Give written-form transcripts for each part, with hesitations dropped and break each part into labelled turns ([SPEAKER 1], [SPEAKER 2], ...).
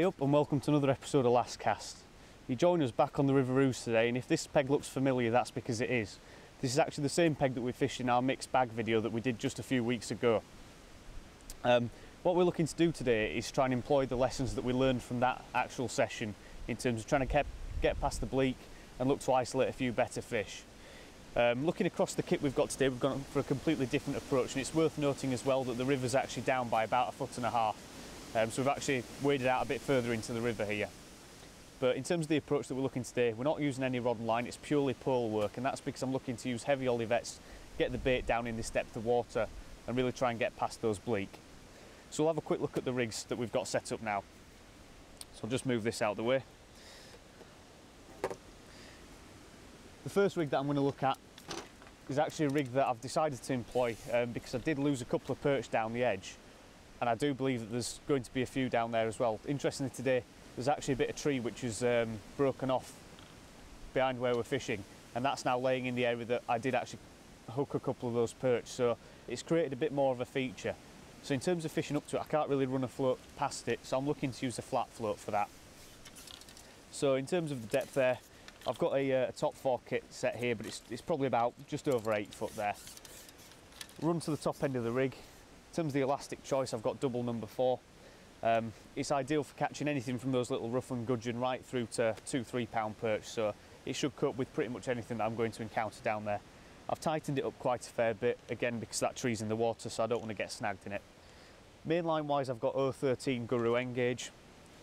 [SPEAKER 1] Hey up and welcome to another episode of Last Cast. You join us back on the River Ouse today, and if this peg looks familiar, that's because it is. This is actually the same peg that we fished in our mixed bag video that we did just a few weeks ago. What we're looking to do today is try and employ the lessons that we learned from that actual session in terms of trying to get past the bleak and look to isolate a few better fish. Looking across the kit we've got today, we've gone for a completely different approach, and it's worth noting as well that the river's actually down by about 1.5 foot. So we've actually waded out a bit further into the river here. But in terms of the approach that we're looking today, we're not using any rod and line, it's purely pole work, and that's because I'm looking to use heavy olivettes, get the bait down in this depth of water and really try and get past those bleak. So we'll have a quick look at the rigs that we've got set up now. So I'll just move this out of the way. The first rig that I'm going to look at is actually a rig that I've decided to employ because I did lose a couple of perch down the edge, and I do believe that there's going to be a few down there as well. Interestingly today, there's actually a bit of tree which is broken off behind where we're fishing, and that's now laying in the area that I did actually hook a couple of those perch, so it's created a bit more of a feature. So in terms of fishing up to it, I can't really run a float past it, so I'm looking to use a flat float for that. So in terms of the depth there, I've got a top 4 kit set here, but it's probably about just over 8 foot there. Run to the top end of the rig. In terms of the elastic choice, I've got double number 4. It's ideal for catching anything from those little rough and gudgeon right through to 2-3 pound perch, so it should cope with pretty much anything that I'm going to encounter down there. I've tightened it up quite a fair bit, again because that tree's in the water, so I don't want to get snagged in it. Mainline wise, I've got 013 Guru N gauge.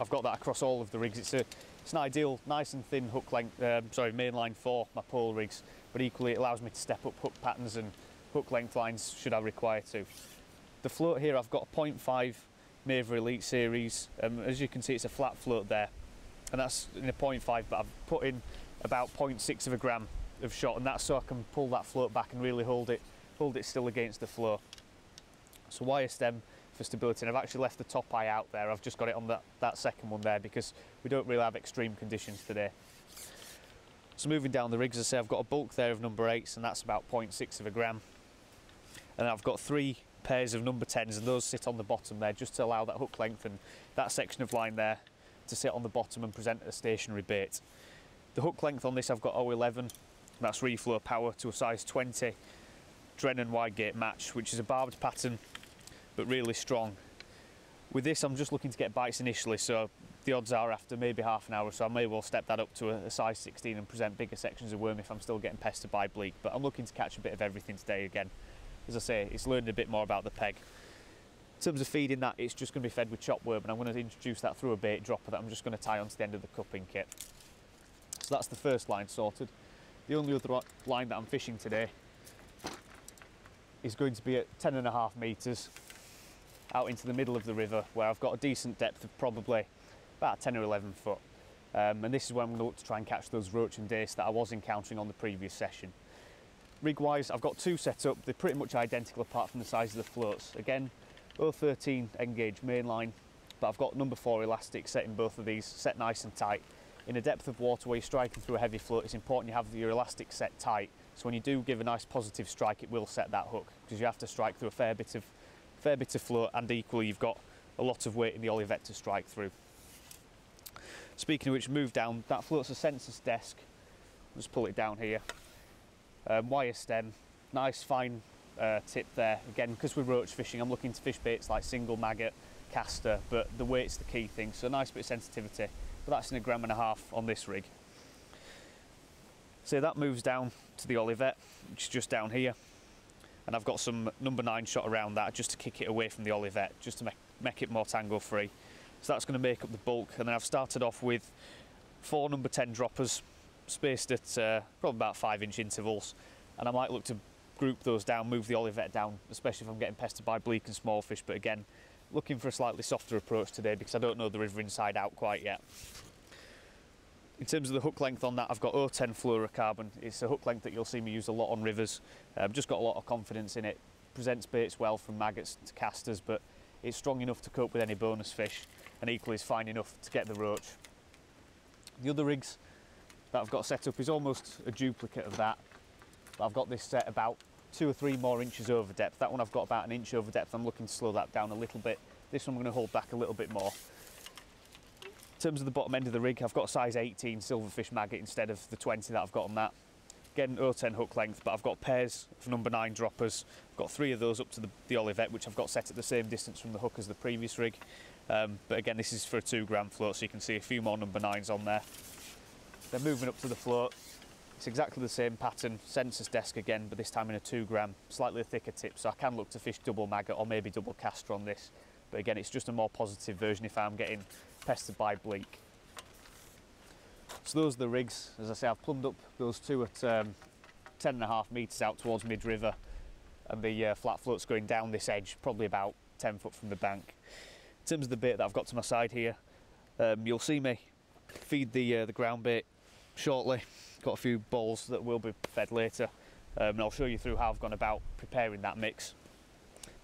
[SPEAKER 1] I've got that across all of the rigs. It's an ideal, nice and thin hook length, mainline for my pole rigs, but equally it allows me to step up hook patterns and hook length lines should I require to. The float here, I've got a 0.5 Maver Elite series. As you can see, it's a flat float there, and that's in a 0.5, but I've put in about 0.6 of a gram of shot, and that's so I can pull that float back and really hold it still against the flow. So wire stem for stability, and I've actually left the top eye out there. I've just got it on that second one there because we don't really have extreme conditions today. So moving down the rigs, as I say, I've got a bulk there of number 8s, and that's about 0.6 of a gram. And I've got 3 pairs of number 10s, and those sit on the bottom there just to allow that hook length and that section of line there to sit on the bottom and present a stationary bait. The hook length on this, I've got 011, that's reflow power to a size 20 Drennan wide gate match, which is a barbed pattern but really strong. With this, I'm just looking to get bites initially, so the odds are after maybe half an hour or so I may well step that up to a size 16 and present bigger sections of worm if I'm still getting pestered by bleak, but I'm looking to catch a bit of everything today again. As I say, it's learning a bit more about the peg. In terms of feeding that, it's just going to be fed with chop worm, and I'm going to introduce that through a bait dropper that I'm just going to tie onto the end of the cupping kit. So that's the first line sorted. The only other line that I'm fishing today is going to be at 10.5 metres out into the middle of the river, where I've got a decent depth of probably about 10 or 11 foot. And this is where I'm going to look to try and catch those roach and dace that I was encountering on the previous session. Rig wise, I've got 2 set up. They're pretty much identical apart from the size of the floats. Again, 013 N gauge mainline, but I've got number 4 elastic set in both of these, set nice and tight. In a depth of water where you're striking through a heavy float, it's important you have your elastic set tight, so when you do give a nice positive strike, it will set that hook, because you have to strike through a fair bit of float, and equally you've got a lot of weight in the olivette to strike through. Speaking of which, move down, that float's a census desk. I'll just pull it down here. Wire stem, nice fine tip there. Again, because we're roach fishing, I'm looking to fish baits like single, maggot, caster, but the weight's the key thing, so a nice bit of sensitivity, but that's in 1.5 grams on this rig. So that moves down to the olivette, which is just down here, and I've got some number 9 shot around that just to kick it away from the olivette, just to make it more tangle free. So that's going to make up the bulk, and then I've started off with 4 number 10 droppers spaced at probably about 5-inch intervals, and I might look to group those down, move the olivette down, especially if I'm getting pestered by bleak and small fish, but again, looking for a slightly softer approach today because I don't know the river inside out quite yet. In terms of the hook length on that, I've got 010 fluorocarbon. It's a hook length that you'll see me use a lot on rivers. I've just got a lot of confidence in it. Presents baits well from maggots to casters, but it's strong enough to cope with any bonus fish, and equally is fine enough to get the roach. The other rigs that I've got set up is almost a duplicate of that, but I've got this set about 2 or 3 more inches over depth. That one I've got about 1 inch over depth. I'm looking to slow that down a little bit. This one I'm going to hold back a little bit more. In terms of the bottom end of the rig, I've got a size 18 silverfish maggot instead of the 20 that I've got on that. Again, 0.10 hook length, but I've got pairs of number 9 droppers. I've got 3 of those up to the Olivet, which I've got set at the same distance from the hook as the previous rig. But again, this is for a 2 gram float, so you can see a few more number 9s on there. Then moving up to the float, it's exactly the same pattern, sensors desk again, but this time in a 2 gram, slightly thicker tip, so I can look to fish double maggot or maybe double caster on this. But again, it's just a more positive version if I'm getting pestered by bleak. So those are the rigs. As I say, I've plumbed up those 2 at 10.5 metres out towards mid-river, and the flat float's going down this edge, probably about 10 foot from the bank. In terms of the bait that I've got to my side here, you'll see me feed the ground bait shortly. Got a few balls that will be fed later, and I'll show you through how I've gone about preparing that mix.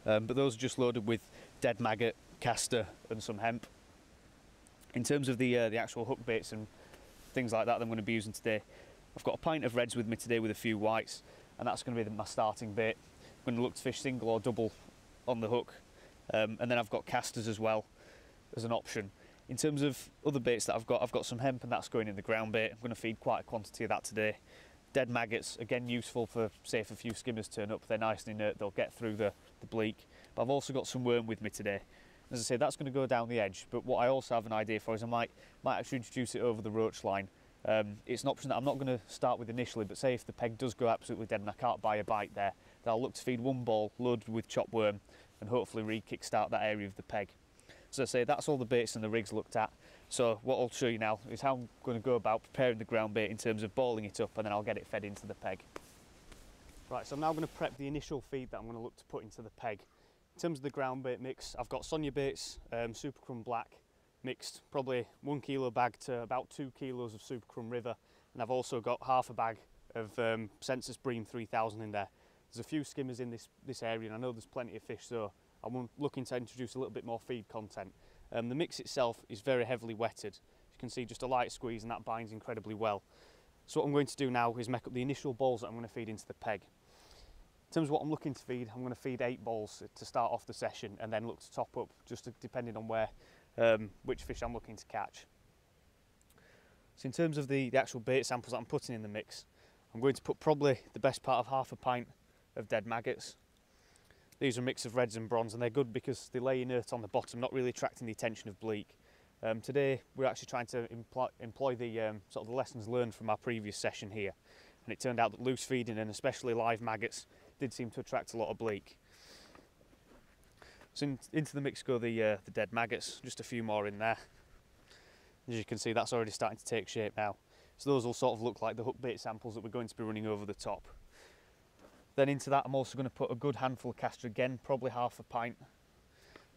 [SPEAKER 1] But those are just loaded with dead maggot, caster and some hemp. In terms of the actual hook baits and things like that I'm going to be using today, I've got a pint of reds with me today with a few whites, and that's going to be my starting bait. I'm going to look to fish single or double on the hook, and then I've got casters as well as an option. In terms of other baits that I've got some hemp, and that's going in the ground bait. I'm going to feed quite a quantity of that today. Dead maggots, again useful for, say, if a few skimmers turn up, they're nice and inert, they'll get through the bleak. But I've also got some worm with me today. As I say, that's going to go down the edge, but what I also have an idea for is I might actually introduce it over the roach line. It's an option that I'm not going to start with initially, but say if the peg does go absolutely dead and I can't buy a bite there, then I'll look to feed one ball loaded with chopped worm and hopefully re-kickstart that area of the peg. As I say, that's all the baits and the rigs looked at. So what I'll show you now is how I'm going to go about preparing the ground bait in terms of balling it up, and then I'll get it fed into the peg. Right, so I'm now going to prep the initial feed that I'm going to look to put into the peg. In terms of the ground bait mix, I've got Sonia baits, Super Crumb Black, mixed probably 1 kilo bag to about 2 kilos of Super Crumb River, and I've also got half a bag of Sensus Bream 3000 in there. There's a few skimmers in this area, and I know there's plenty of fish, so I'm looking to introduce a little bit more feed content. The mix itself is very heavily wetted. You can see just a light squeeze and that binds incredibly well. So what I'm going to do now is make up the initial balls that I'm going to feed into the peg. In terms of what I'm looking to feed, I'm going to feed 8 balls to start off the session, and then look to top up just depending on where, which fish I'm looking to catch. So in terms of the actual bait samples that I'm putting in the mix, I'm going to put probably the best part of half a pint of dead maggots. These are a mix of reds and bronze, and they're good because they lay inert on the bottom, not really attracting the attention of bleak. Today we're actually trying to employ the sort of the lessons learned from our previous session here, and it turned out that loose feeding and especially live maggots did seem to attract a lot of bleak. So into the mix go the dead maggots, just a few more in there. As you can see, that's already starting to take shape now. So those will sort of look like the hook bait samples that we're going to be running over the top. Then into that I'm also going to put a good handful of caster again, probably half a pint.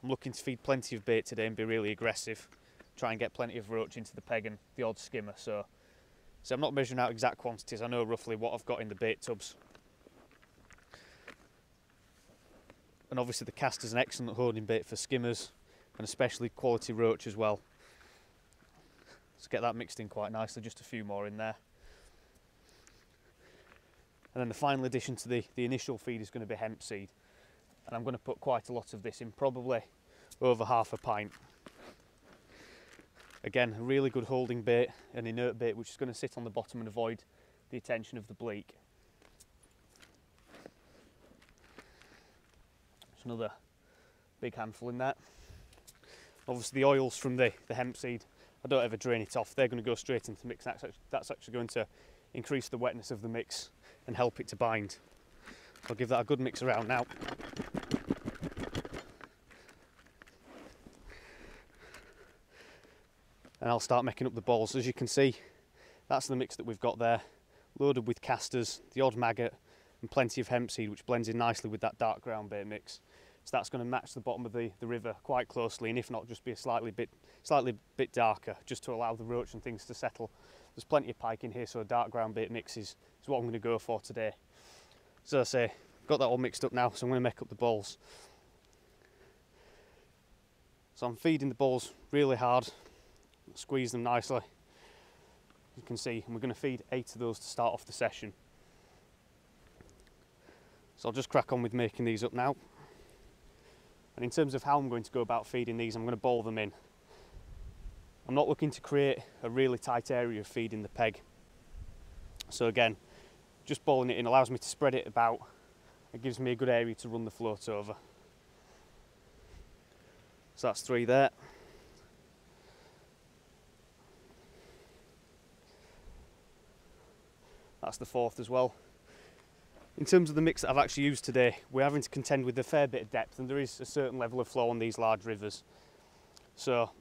[SPEAKER 1] I'm looking to feed plenty of bait today and be really aggressive. Try and get plenty of roach into the peg and the odd skimmer. So I'm not measuring out exact quantities, I know roughly what I've got in the bait tubs. And obviously the caster's an excellent holding bait for skimmers, and especially quality roach as well. So get that mixed in quite nicely, just a few more in there. And then the final addition to the initial feed is going to be hemp seed. And I'm going to put quite a lot of this in, probably over half a pint. Again, a really good holding bait, an inert bait which is going to sit on the bottom and avoid the attention of the bleak. There's another big handful in there. Obviously the oils from the hemp seed, I don't ever drain it off, they're going to go straight into the mix. That's actually going to increase the wetness of the mix and help it to bind. I'll give that a good mix around now. And I'll start making up the balls. As you can see, that's the mix that we've got there, loaded with casters, the odd maggot and plenty of hemp seed, which blends in nicely with that dark ground bait mix. So that's going to match the bottom of the river quite closely, and if not, just be a slightly bit darker, just to allow the roach and things to settle. There's plenty of pike in here, so a dark ground bait mix is what I'm going to go for today. So as I say, got that all mixed up now, so I'm going to make up the balls. So I'm feeding the balls really hard, squeeze them nicely, you can see, and we're going to feed 8 of those to start off the session. So I'll just crack on with making these up now. And in terms of how I'm going to go about feeding these, I'm going to bowl them in. I'm not looking to create a really tight area of feed in the peg. So again, just balling it in allows me to spread it about. It gives me a good area to run the float over. So that's 3 there. That's the 4th as well. In terms of the mix that I've actually used today, we're having to contend with a fair bit of depth, and there is a certain level of flow on these large rivers. So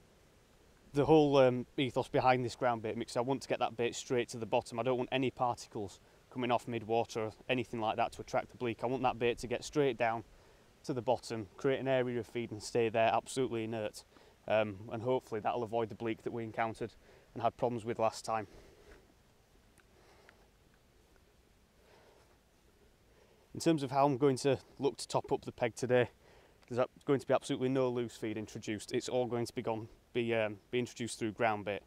[SPEAKER 1] the whole ethos behind this ground bait mix, I want to get that bait straight to the bottom. I don't want any particles coming off mid-water or anything like that to attract the bleak. I want that bait to get straight down to the bottom, create an area of feed and stay there absolutely inert. And hopefully that'll avoid the bleak that we encountered and had problems with last time. In terms of how I'm going to look to top up the peg today, there's going to be absolutely no loose feed introduced. It's all going to be introduced through ground bait.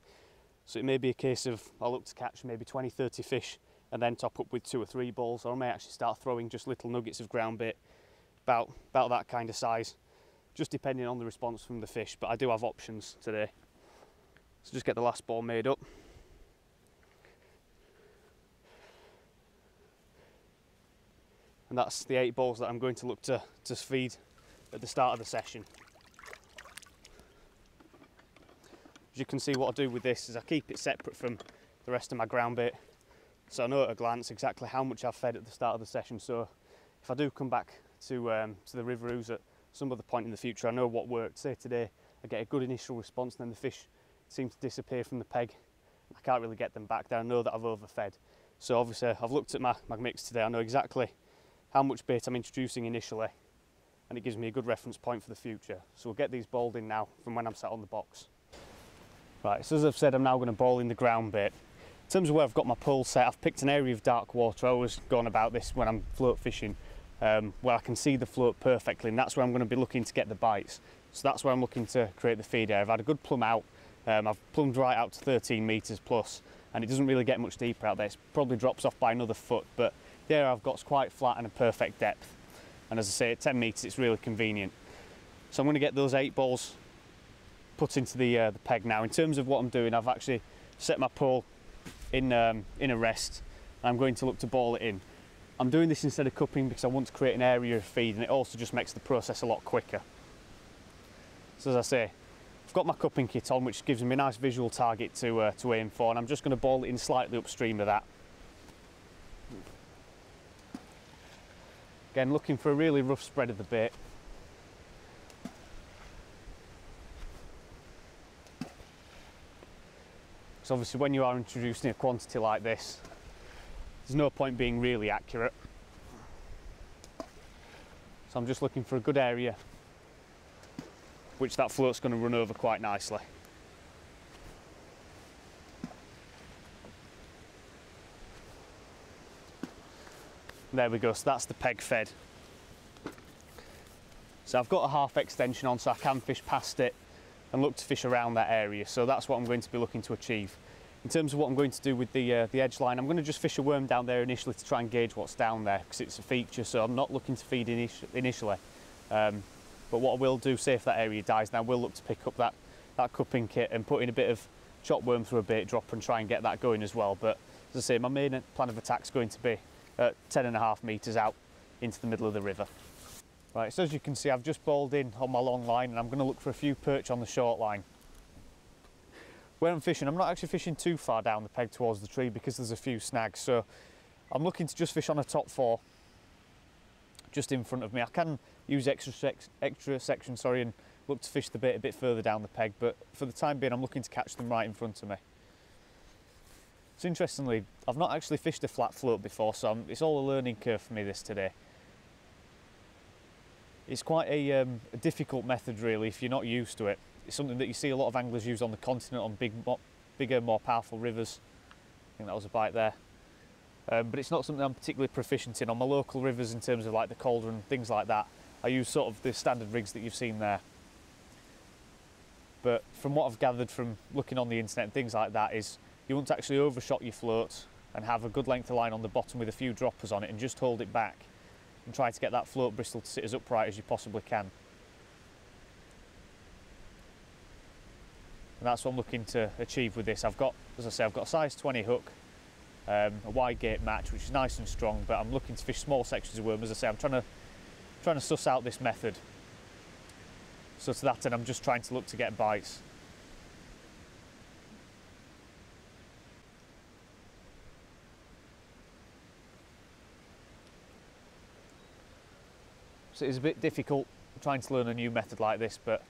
[SPEAKER 1] So it may be a case of I'll look to catch maybe 20-30 fish and then top up with 2 or 3 balls, or I may actually start throwing just little nuggets of ground bait, about that kind of size, just depending on the response from the fish. But I do have options today. So just get the last ball made up. And that's the 8 balls that I'm going to look to feed at the start of the session. As you can see, what I do with this is I keep it separate from the rest of my ground bait, so I know at a glance exactly how much I've fed at the start of the session. So if I do come back to the River Ouse at some other point in the future, I know what worked. Say today I get a good initial response and then the fish seem to disappear from the peg, I can't really get them back there. I know that I've overfed. So obviously I've looked at my mix today, I know exactly how much bait I'm introducing initially, and it gives me a good reference point for the future. So we'll get these balled in now from when I'm sat on the box. Right, so as I've said, I'm now going to ball in the ground bait. In terms of where I've got my pole set, I've picked an area of dark water. I always go on about this when I'm float fishing, where I can see the float perfectly, and that's where I'm going to be looking to get the bites. So that's where I'm looking to create the feed area. I've had a good plumb out. I've plumbed right out to 13 metres plus, and it doesn't really get much deeper out there. It probably drops off by another foot, but the area I've got is quite flat and a perfect depth. And as I say, at 10 metres it's really convenient. So I'm going to get those 8 balls put into the peg now. In terms of what I'm doing, I've actually set my pole in a rest. I'm going to look to ball it in. I'm doing this instead of cupping because I want to create an area of feed, and it also just makes the process a lot quicker. So as I say, I've got my cupping kit on, which gives me a nice visual target to aim for, and I'm just going to ball it in slightly upstream of that. Again, looking for a really rough spread of the bait. So obviously when you are introducing a quantity like this, there's no point being really accurate. So I'm just looking for a good area which that float's going to run over quite nicely. There we go, so that's the peg fed. So I've got a half extension on, so I can fish past it and look to fish around that area. So that's what I'm going to be looking to achieve. In terms of what I'm going to do with the edge line, I'm going to just fish a worm down there initially to try and gauge what's down there, because it's a feature, so I'm not looking to feed initially. But what I will do, say if that area dies, then I will look to pick up that cupping kit and put in a bit of chop worm through a bait dropper and try and get that going as well. But as I say, my main plan of attack is going to be 10.5 metres out into the middle of the river. Right, so as you can see, I've just balled in on my long line, and I'm going to look for a few perch on the short line. Where I'm fishing, I'm not actually fishing too far down the peg towards the tree because there's a few snags, so I'm looking to just fish on a top 4 just in front of me. I can use extra section and look to fish the bait a bit further down the peg, but for the time being I'm looking to catch them right in front of me. So interestingly, I've not actually fished a flat float before, so it's all a learning curve for me this today. It's quite a difficult method really if you're not used to it. It's something that you see a lot of anglers use on the continent on bigger, more powerful rivers. I think that was a bite there. But it's not something I'm particularly proficient in. On my local rivers, in terms of like the Calder and things like that, I use sort of the standard rigs that you've seen there. But from what I've gathered from looking on the internet and things like that, is you want to actually overshot your float and have a good length of line on the bottom with a few droppers on it and just hold it back and try to get that float bristle to sit as upright as you possibly can. and that's what I'm looking to achieve with this. I've got, as I say, I've got a size 20 hook, a wide gate match, which is nice and strong, but I'm looking to fish small sections of worm. As I say, I'm trying to suss out this method. So to that end, I'm just trying to look to get bites. So it is a bit difficult trying to learn a new method like this, but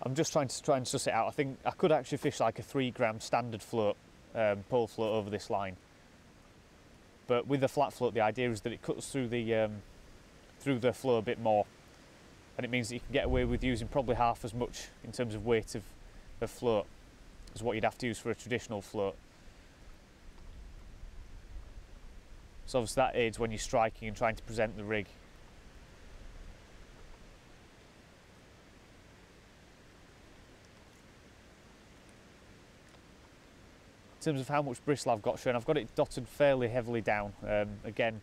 [SPEAKER 1] I'm just trying to suss it out. I think I could actually fish like a 3 gram standard float, pole float over this line. But with the flat float, the idea is that it cuts through the flow a bit more, and it means that you can get away with using probably half as much in terms of weight of float as what you'd have to use for a traditional float. So obviously that aids when you're striking and trying to present the rig. In terms of how much bristle I've got shown, I've got it dotted fairly heavily down, again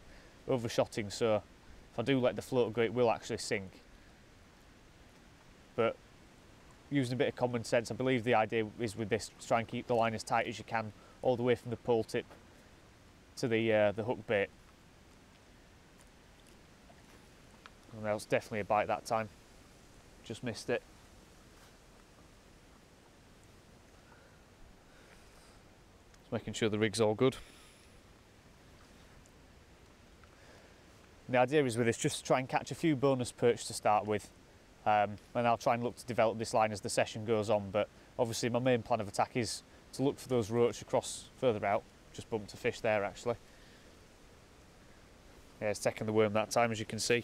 [SPEAKER 1] overshotting, so if I do let the float go it will actually sink. But using a bit of common sense, I believe the idea is with this to try and keep the line as tight as you can all the way from the pole tip to the hook bait. And that was definitely a bite that time, just missed it. Making sure the rig's all good. And the idea is with this just to try and catch a few bonus perch to start with, and I'll try and look to develop this line as the session goes on, but obviously my main plan of attack is to look for those roach across further out. Just bumped a fish there actually. Yeah, it's taking the worm that time, as you can see.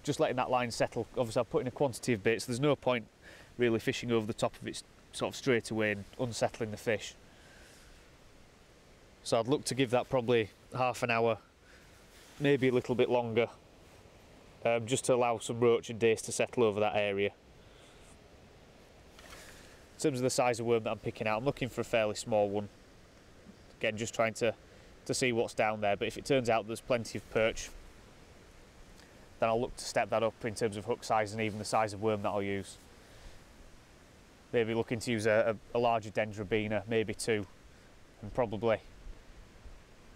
[SPEAKER 1] Just letting that line settle. Obviously I've put in a quantity of bait, so there's no point really fishing over the top of it sort of straight away and unsettling the fish. So I'd look to give that probably half an hour, maybe a little bit longer, just to allow some roach and dace to settle over that area. In terms of the size of worm that I'm picking out, I'm looking for a fairly small one. Again, just trying to see what's down there, but if it turns out there's plenty of perch, then I'll look to step that up in terms of hook size and even the size of worm that I'll use. Maybe looking to use a larger dendrobina, maybe 2, and probably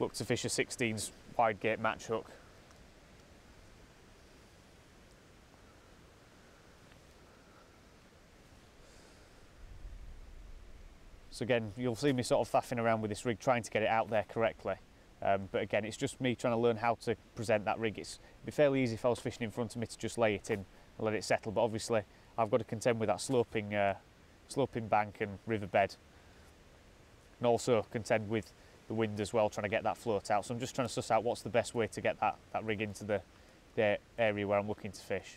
[SPEAKER 1] look to fish a 16s wide gate match hook. So again, you'll see me sort of faffing around with this rig trying to get it out there correctly. But again, it's just me trying to learn how to present that rig. It'd be fairly easy if I was fishing in front of me to just lay it in and let it settle, but obviously I've got to contend with that sloping bank and riverbed, and also contend with the wind as well, trying to get that float out. So I'm just trying to suss out what's the best way to get that rig into the area where I'm looking to fish.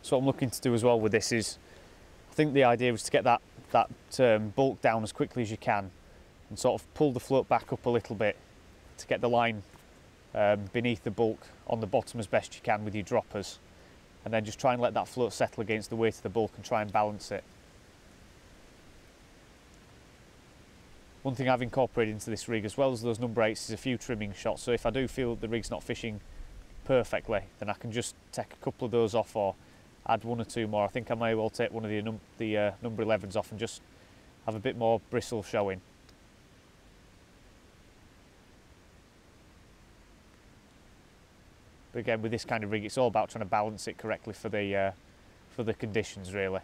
[SPEAKER 1] So what I'm looking to do as well with this is, I think the idea is to get that bulk down as quickly as you can and sort of pull the float back up a little bit to get the line beneath the bulk on the bottom as best you can with your droppers, and then just try and let that float settle against the weight of the bulk and try and balance it. One thing I've incorporated into this rig, as well as those number 8s, is a few trimming shots. So if I do feel that the rig's not fishing perfectly, then I can just take a couple of those off or add 1 or 2 more. I think I may well take one of the number 11s off and just have a bit more bristle showing. But again, with this kind of rig, it's all about trying to balance it correctly for the conditions, really.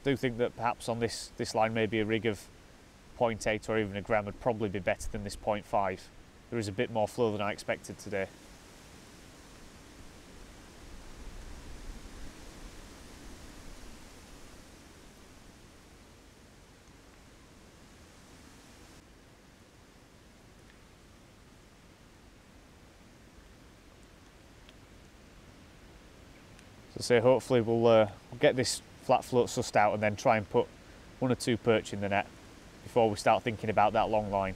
[SPEAKER 1] I do think that perhaps on this line maybe a rig of 0.8 or even a gram would probably be better than this 0.5. There is a bit more flow than I expected today. So hopefully we'll get this flat float sussed out and then try and put 1 or 2 perch in the net. before we start thinking about that long line.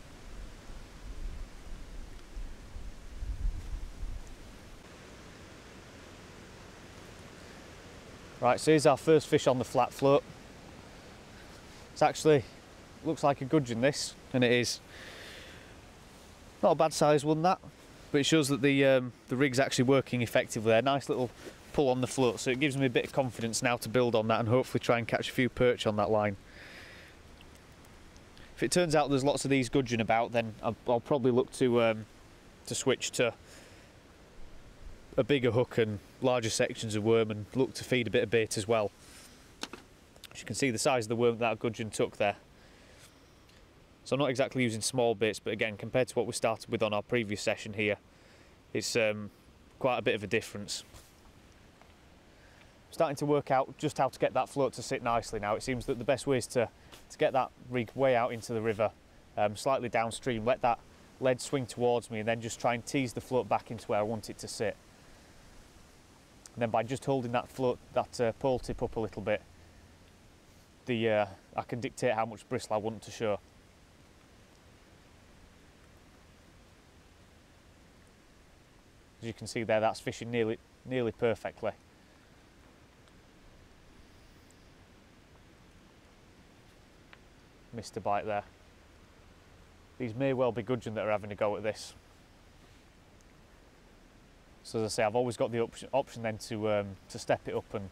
[SPEAKER 1] Right, so here's our first fish on the flat float. It's actually, looks like a gudgeon this, and it is. Not a bad size one that, but it shows that the rig's actually working effectively there. Nice little pull on the float, so it gives me a bit of confidence now to build on that and hopefully try and catch a few perch on that line. If it turns out there's lots of these gudgeon about, then I'll probably look to switch to a bigger hook and larger sections of worm and look to feed a bit of bait as well. As you can see the size of the worm that gudgeon took there. So I'm not exactly using small baits, but again, compared to what we started with on our previous session here, it's quite a bit of a difference. I'm starting to work out just how to get that float to sit nicely now. It seems that the best way is to get that rig way out into the river, slightly downstream, let that lead swing towards me, and then just try and tease the float back into where I want it to sit. And then by just holding that float, that pole tip up a little bit, I can dictate how much bristle I want to show. As you can see there, that's fishing nearly perfectly. Missed a bite there. These may well be gudgeon that are having a go at this. So as I say, I've always got the option then to step it up and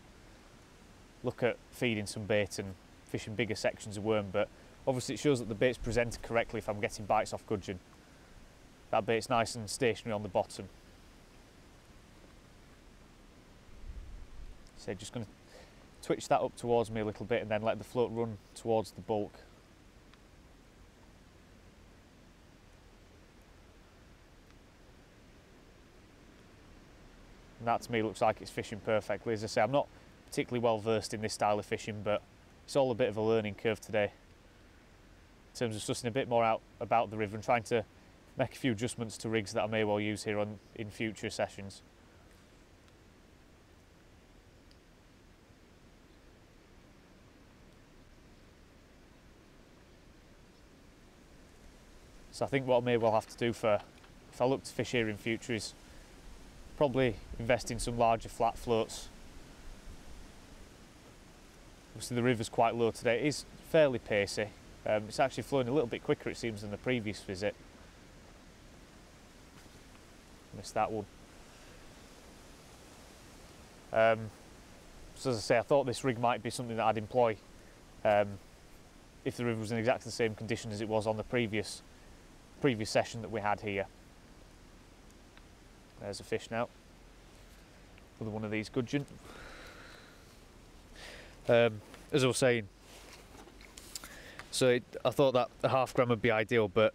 [SPEAKER 1] look at feeding some bait and fishing bigger sections of worm, but obviously it shows that the bait's presented correctly if I'm getting bites off gudgeon. That bait's nice and stationary on the bottom. So just going to twitch that up towards me a little bit and then let the float run towards the bulk. And that to me looks like it's fishing perfectly. As I say, I'm not particularly well versed in this style of fishing, but it's all a bit of a learning curve today in terms of sussing a bit more out about the river and trying to make a few adjustments to rigs that I may well use here in future sessions. So I think what I may well have to do if I look to fish here in future is probably invest in some larger flat floats. Obviously the river's quite low today. It is fairly pacey. It's actually flowing a little bit quicker, it seems, than the previous visit. Missed that one. So as I say, I thought this rig might be something that I'd employ if the river was in exactly the same condition as it was on the previous session that we had here. There's a fish now. Another one of these gudgeon. As I was saying, so I thought that a half gram would be ideal, but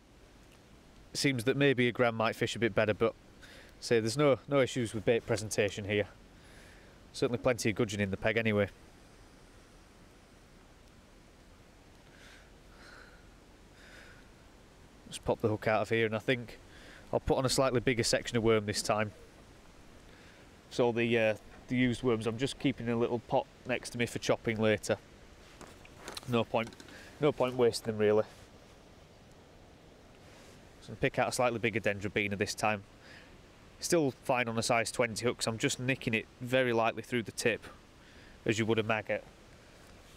[SPEAKER 1] it seems that maybe a gram might fish a bit better, but say there's no issues with bait presentation here. Certainly plenty of gudgeon in the peg anyway. Just pop the hook out of here, and I think I'll put on a slightly bigger section of worm this time. So the used worms, I'm just keeping in a little pot next to me for chopping later. No point wasting them really. So I'm pick out a slightly bigger dendrobina this time. Still fine on a size 20 hook, so I'm just nicking it very lightly through the tip, as you would a maggot.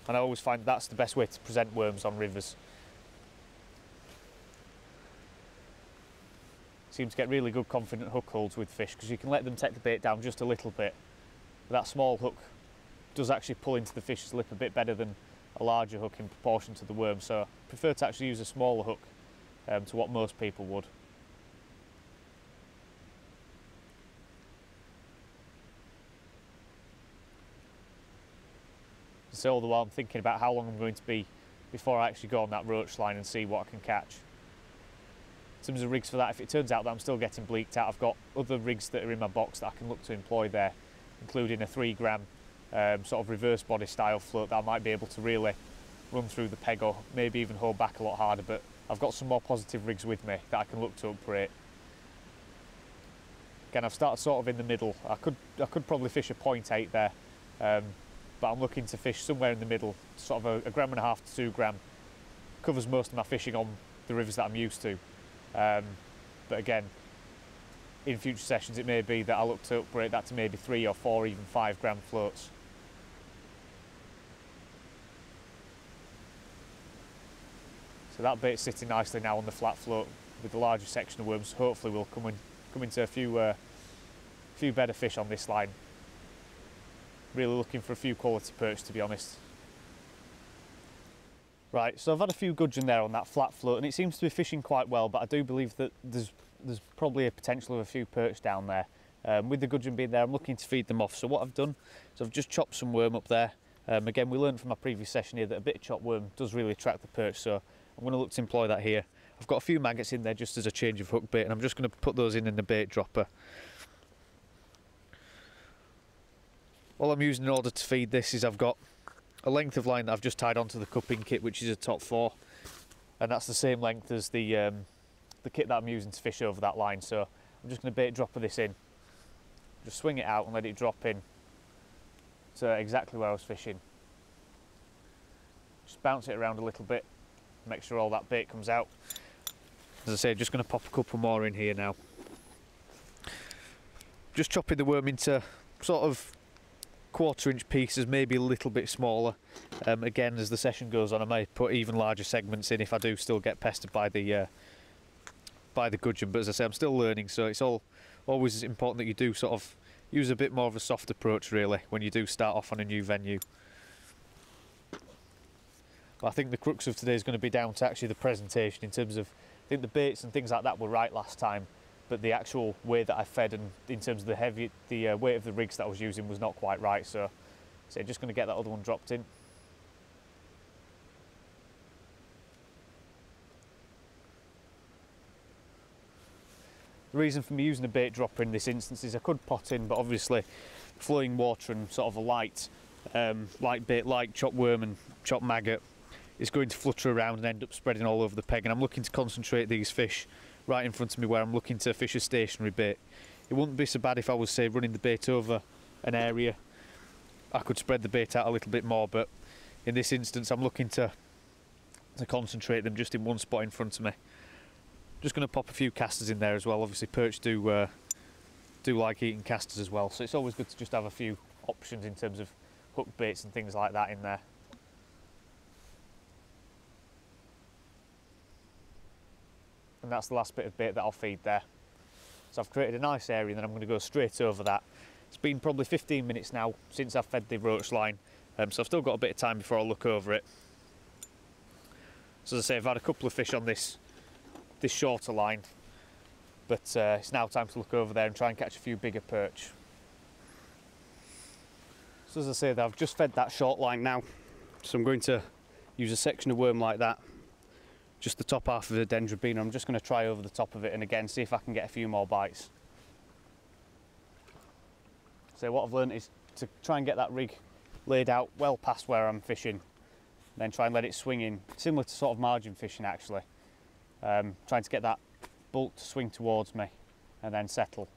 [SPEAKER 1] And I always find that's the best way to present worms on rivers. Seem to get really good confident hook holds with fish because you can let them take the bait down just a little bit. But that small hook does actually pull into the fish's lip a bit better than a larger hook in proportion to the worm, so I prefer to actually use a smaller hook to what most people would. So all the while I'm thinking about how long I'm going to be before I actually go on that roach line and see what I can catch. In terms of rigs for that, if it turns out that I'm still getting bleaked out, I've got other rigs that are in my box that I can look to employ there, including a 3 gram sort of reverse body style float that I might be able to really run through the peg or maybe even hold back a lot harder, but I've got some more positive rigs with me that I can look to upgrade. Again, I've started sort of in the middle. I could probably fish a 0.8 there, but I'm looking to fish somewhere in the middle, sort of a 1.5 to 2 gram covers most of my fishing on the rivers that I'm used to. But again, in future sessions it may be that I look to upgrade that to maybe 3 or 4, even 5 gram floats. So that bait's sitting nicely now on the flat float with the larger section of worms. Hopefully we'll come into a few better fish on this line. Really looking for a few quality perch, to be honest. Right, so I've had a few gudgeon there on that flat float and it seems to be fishing quite well, but I do believe that there's probably a potential of a few perch down there. With the gudgeon being there, I'm looking to feed them off. So what I've done is I've just chopped some worm up there. Again, we learned from our previous session here that a bit of chopped worm does really attract the perch, so I'm going to look to employ that here. I've got a few maggots in there just as a change of hook bait, and I'm just going to put those in the bait dropper. All I'm using in order to feed this is I've got a length of line that I've just tied onto the cupping kit, which is a top 4, and that's the same length as the kit that I'm using to fish over that line. So I'm just going to bait dropper this in, just swing it out and let it drop in to exactly where I was fishing. Just bounce it around a little bit, make sure all that bait comes out. As I say, just going to pop a couple more in here now. Just chopping the worm into sort of 1/4 inch pieces, maybe a little bit smaller. Again, as the session goes on, I may put even larger segments in if I do still get pestered by the gudgeon. But as I say, I'm still learning, so it's always important that you do sort of use a bit more of a soft approach really when you do start off on a new venue. But I think the crux of today is going to be down to actually the presentation, in terms of, I think the baits and things like that were right last time, but the actual way that I fed and in terms of the weight of the rigs that I was using was not quite right. So just going to get that other one dropped in. The reason for me using a bait dropper in this instance is I could pot in, but obviously flowing water and sort of a light bait like chopped worm and chopped maggot is going to flutter around and end up spreading all over the peg, and I'm looking to concentrate these fish right in front of me where I'm looking to fish a stationary bait. It wouldn't be so bad if I was, say, running the bait over an area. I could spread the bait out a little bit more, but in this instance I'm looking to concentrate them just in one spot in front of me. Just going to pop a few casters in there as well. Obviously perch do like eating casters as well, so it's always good to just have a few options in terms of hook baits and things like that in there. And that's the last bit of bait that I'll feed there. So I've created a nice area and then I'm going to go straight over that. It's been probably 15 minutes now since I've fed the roach line, so I've still got a bit of time before I look over it. So as I say, I've had a couple of fish on this shorter line, but it's now time to look over there and try and catch a few bigger perch. So as I say, I've just fed that short line now, so I'm going to use a section of worm like that, just the top half of the dendrobina. I'm just going to try over the top of it and again see if I can get a few more bites. So what I've learned is to try and get that rig laid out well past where I'm fishing, then try and let it swing in, similar to sort of margin fishing actually. Trying to get that bulk to swing towards me and then settle.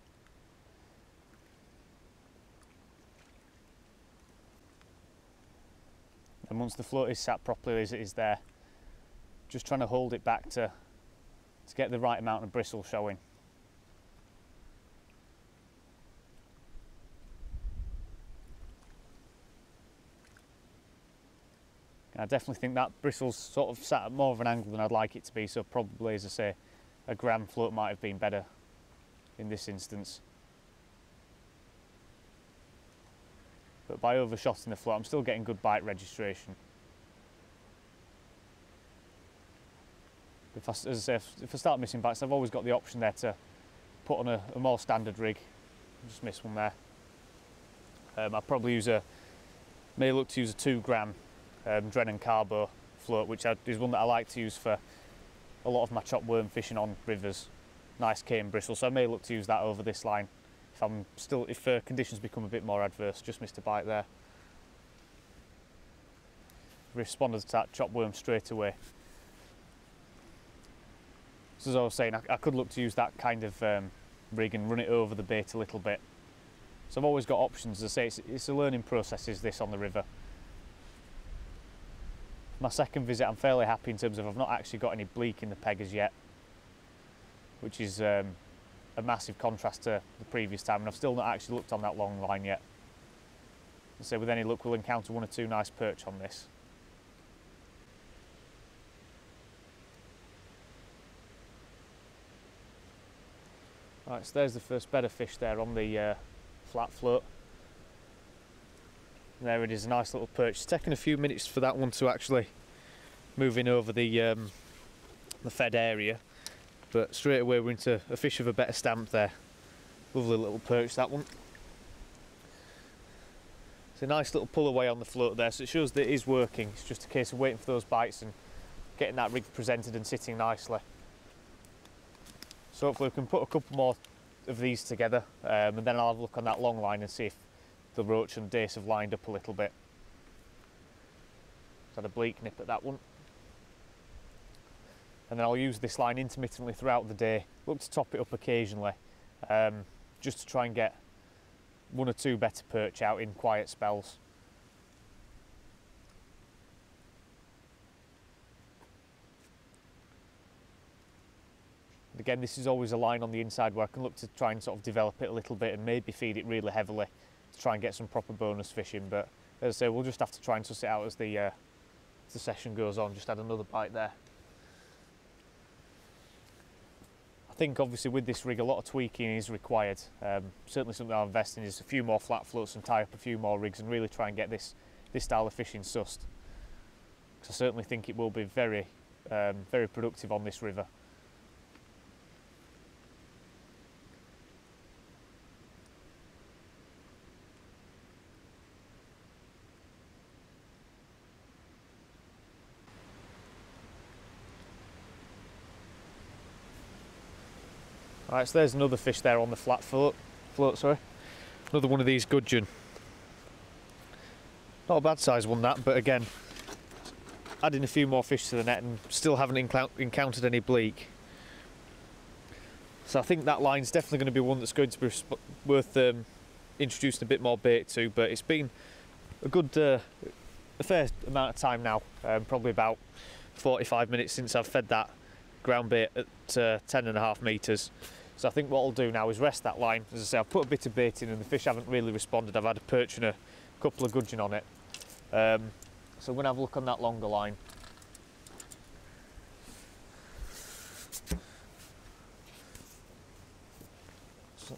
[SPEAKER 1] And once the float is sat properly as it is there, just trying to hold it back to get the right amount of bristle showing. I definitely think that bristle's sort of sat at more of an angle than I'd like it to be, so probably, as I say, a gram float might have been better in this instance. But by overshotting the float, I'm still getting good bite registration. As I say, if I start missing bites, I've always got the option there to put on a more standard rig. Just missed one there. I'll probably may look to use a 2 gram Drennan Carbo float, which is one that I like to use for a lot of my chopped worm fishing on rivers. Nice cane bristle, so I may look to use that over this line if conditions become a bit more adverse. Just missed a bite there. Responded to that chopped worm straight away. So as I was saying, I could look to use that kind of rig and run it over the bait a little bit. So I've always got options. As I say, it's a learning process, is this on the river. my second visit, I'm fairly happy in terms of I've not actually got any bleak in the peg as yet, which is a massive contrast to the previous time, and I've still not actually looked on that long line yet. So with any luck we'll encounter one or two nice perch on this. Right, so there's the first bed of fish there on the flat float. And there it is, a nice little perch. It's taken a few minutes for that one to actually move in over the fed area, but straight away we're into a fish of a better stamp there. Lovely little perch, that one. It's a nice little pull away on the float there, so it shows that it is working. It's just a case of waiting for those bites and getting that rig presented and sitting nicely. So hopefully we can put a couple more of these together, and then I'll have a look on that long line and see if the roach and dace have lined up a little bit. Just had a bleak nip at that one. And then I'll use this line intermittently throughout the day, look to top it up occasionally, just to try and get one or two better perch out in quiet spells. And again, this is always a line on the inside where I can look to try and sort of develop it a little bit and maybe feed it really heavily to try and get some proper bonus fishing. But as I say, we'll just have to try and suss it out as the session goes on. Just had another bite there. I think obviously with this rig a lot of tweaking is required. Certainly something I'll invest in is a few more flat floats and tie up a few more rigs and really try and get this style of fishing sussed. Because I certainly think it will be very, very productive on this river. Right, so there's another fish there on the flat float, sorry. Another one of these gudgeon. Not a bad size one that, but again, adding a few more fish to the net and still haven't encountered any bleak. So I think that line's definitely going to be one that's going to be worth introducing a bit more bait to, but it's been a good, a fair amount of time now, probably about 45 minutes since I've fed that ground bait at 10.5 metres. So I think what I'll do now is rest that line. As I say, I've put a bit of bait in and the fish haven't really responded. I've had a perch and a couple of gudgeon on it. So I'm going to have a look on that longer line. So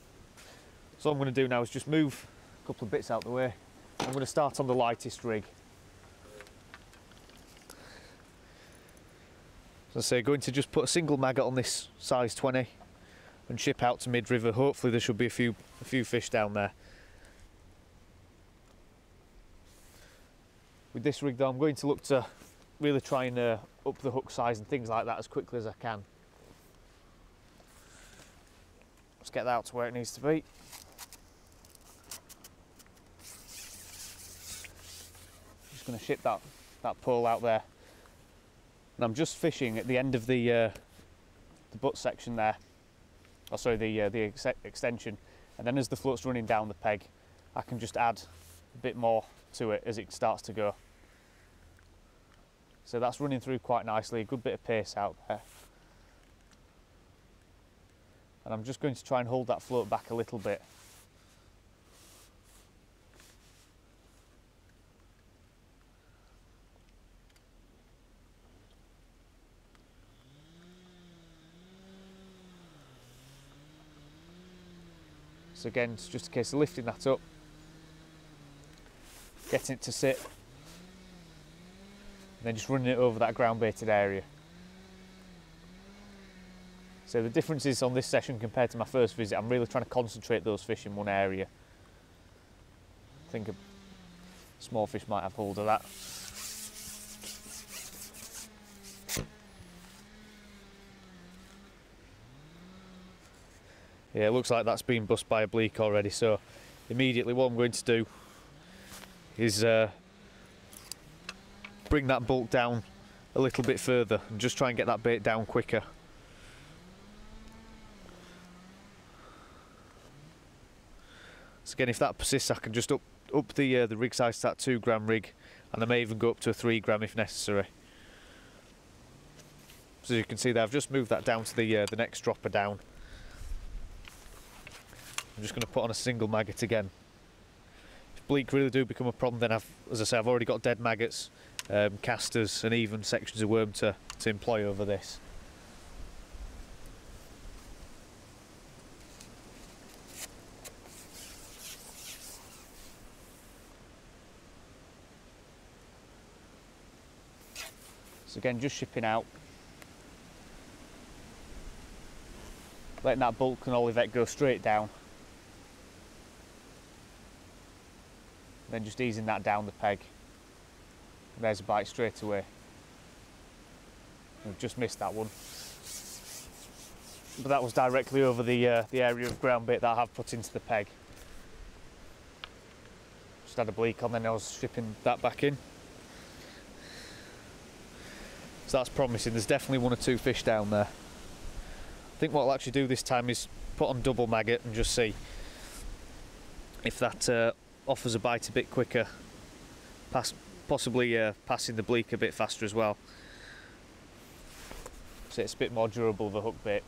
[SPEAKER 1] what I'm going to do now is just move a couple of bits out of the way. I'm going to start on the lightest rig. As I say, going to just put a single maggot on this size 20 and ship out to mid-river. Hopefully there should be a few fish down there. With this rig though, I'm going to look to really try and up the hook size and things like that as quickly as I can. Let's get that out to where it needs to be. Just going to ship that pole out there. And I'm just fishing at the end of the butt section there, or sorry, the extension, and then as the float's running down the peg, I can just add a bit more to it as it starts to go. So that's running through quite nicely, a good bit of pace out there. And I'm just going to try and hold that float back a little bit. So again, it's just a case of lifting that up, getting it to sit, and then just running it over that ground baited area. So the difference is on this session compared to my first visit, I'm really trying to concentrate those fish in one area. I think a small fish might have hold of that. Yeah, it looks like that's been bust by a bleak already, so immediately what I'm going to do is bring that bulk down a little bit further and just try and get that bait down quicker. So again, if that persists, I can just up the rig size to that 2 gram rig. and I may even go up to a 3 gram if necessary. So as you can see there, I've just moved that down to the next dropper down. I'm just going to put on a single maggot again. If bleak really do become a problem, then as I say, I've already got dead maggots, casters and even sections of worm to employ over this. So again, just shipping out, letting that bulk and olivet go straight down, then just easing that down the peg. There's a bite straight away. I've just missed that one, but that was directly over the area of ground bait that I have put into the peg. Just had a bleak on, then I was shipping that back in. So that's promising. There's definitely 1 or 2 fish down there. I think what I'll actually do this time is put on double maggot and just see if that offers a bite a bit quicker, possibly passing the bleak a bit faster as well, so it's a bit more durable of a hook bait.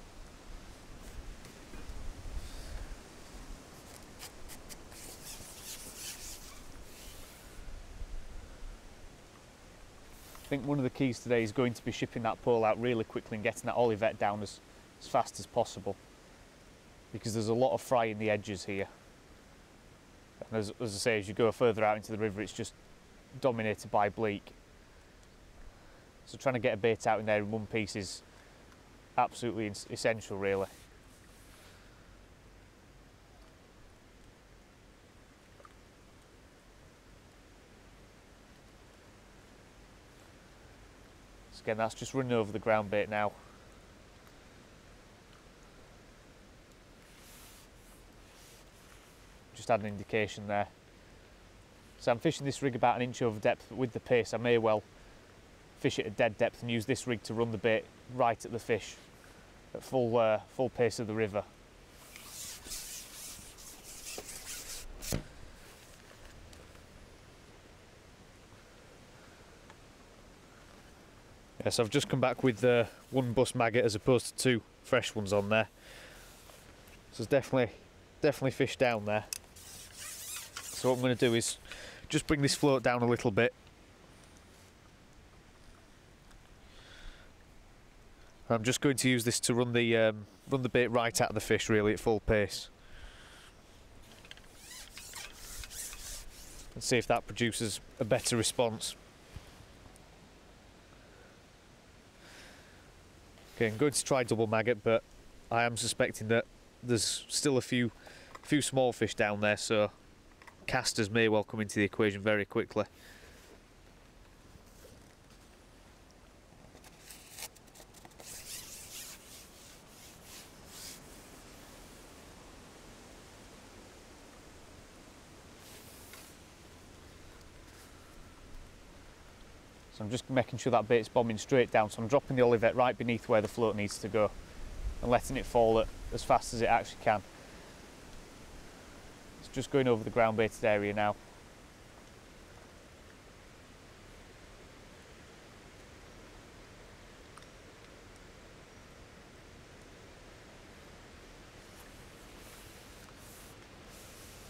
[SPEAKER 1] I think one of the keys today is going to be shipping that pole out really quickly and getting that olivet down as fast as possible, because there's a lot of fry in the edges here. And as I say, as you go further out into the river, it's just dominated by bleak. So trying to get a bait out in there in one piece is absolutely essential, really. So again, that's just running over the ground bait now. Just had an indication there. So I'm fishing this rig about 1 inch over depth, but with the pace I may well fish it at dead depth and use this rig to run the bait right at the fish at full pace of the river. Yeah, so I've just come back with 1 bust maggot as opposed to 2 fresh ones on there. So there's definitely fish down there. So what I'm going to do is just bring this float down a little bit. I'm just going to use this to run the bait right at the fish, really, at full pace. And see if that produces a better response. Okay, I'm going to try double maggot, but I am suspecting that there's still a few small fish down there, so casters may well come into the equation very quickly. So I'm just making sure that bait's bombing straight down, so I'm dropping the olivet right beneath where the float needs to go and letting it fall at as fast as it actually can. It's just going over the ground baited area now.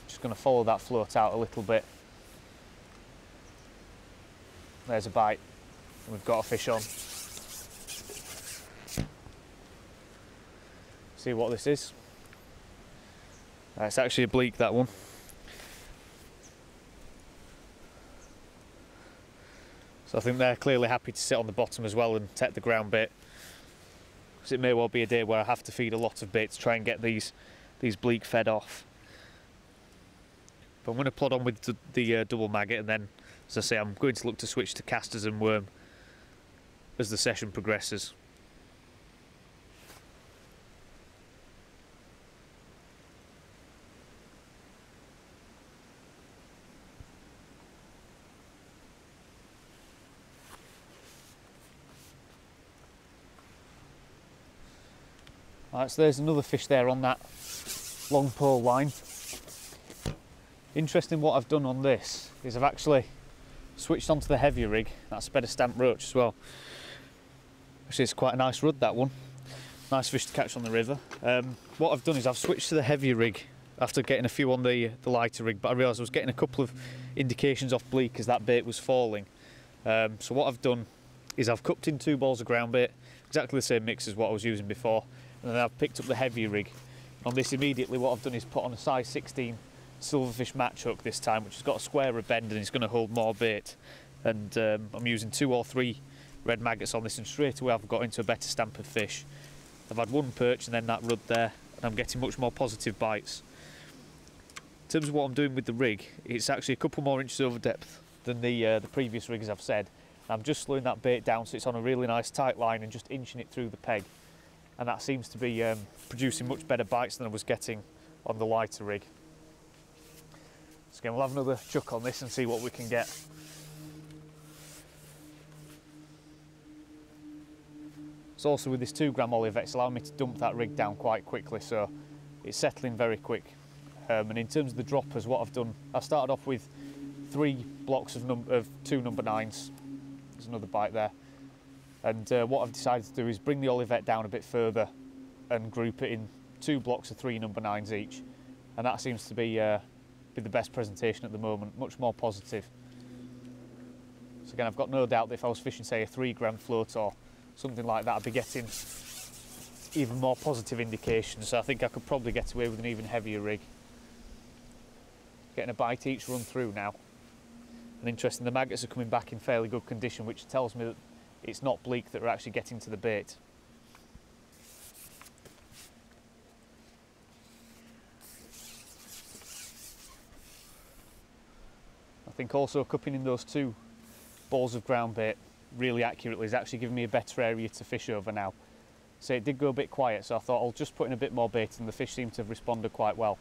[SPEAKER 1] Just going to follow that float out a little bit. There's a bite, and we've got a fish on. See what this is? It's actually a bleak, that one. So I think they're clearly happy to sit on the bottom as well and take the ground bait, because it may well be a day where I have to feed a lot of bait to try and get these bleak fed off. But I'm going to plod on with the double maggot, and then, as I say, I'm going to look to switch to casters and worm as the session progresses. Alright, so there's another fish there on that long pole line. Interesting, what I've done on this is I've actually Switched onto the heavier rig. That's a better stamped roach as well. Actually, it's quite a nice rud, that one. Nice fish to catch on the river. What I've done is I've switched to the heavier rig after getting a few on the lighter rig, but I realised I was getting a couple of indications off bleak as that bait was falling. So what I've done is I've cupped in 2 balls of ground bait, exactly the same mix as what I was using before, and then I've picked up the heavier rig. On this immediately what I've done is put on a size 16 silverfish match hook this time, which has got a squarer bend and it's going to hold more bait. And I'm using 2 or 3 red maggots on this, and straight away I've got into a better stamp of fish. I've had 1 perch and then that rud there, and I'm getting much more positive bites. In terms of what I'm doing with the rig, it's actually a couple more inches over depth than the previous rig, as I've said. I'm just slowing that bait down so it's on a really nice tight line and just inching it through the peg, and that seems to be producing much better bites than I was getting on the lighter rig. So again, we'll have another chuck on this and see what we can get. So also with this 2 gram Olivet, it's allowing me to dump that rig down quite quickly, so it's settling very quick. And in terms of the droppers, what I've done, I started off with 3 blocks of 2 number 9s. There's another bite there. And what I've decided to do is bring the Olivet down a bit further and group it in 2 blocks of 3 number 9s each. And that seems to be the best presentation at the moment, much more positive. So again, I've got no doubt that if I was fishing, say, a 3 gram float or something like that, I'd be getting even more positive indications. So I think I could probably get away with an even heavier rig. Getting a bite each run through now. And interesting, the maggots are coming back in fairly good condition, which tells me that it's not bleak that are actually getting to the bait. I think also cupping in those 2 balls of ground bait really accurately is actually giving me a better area to fish over now. So it did go a bit quiet, so I thought I'll just put in a bit more bait, and the fish seem to have responded quite well.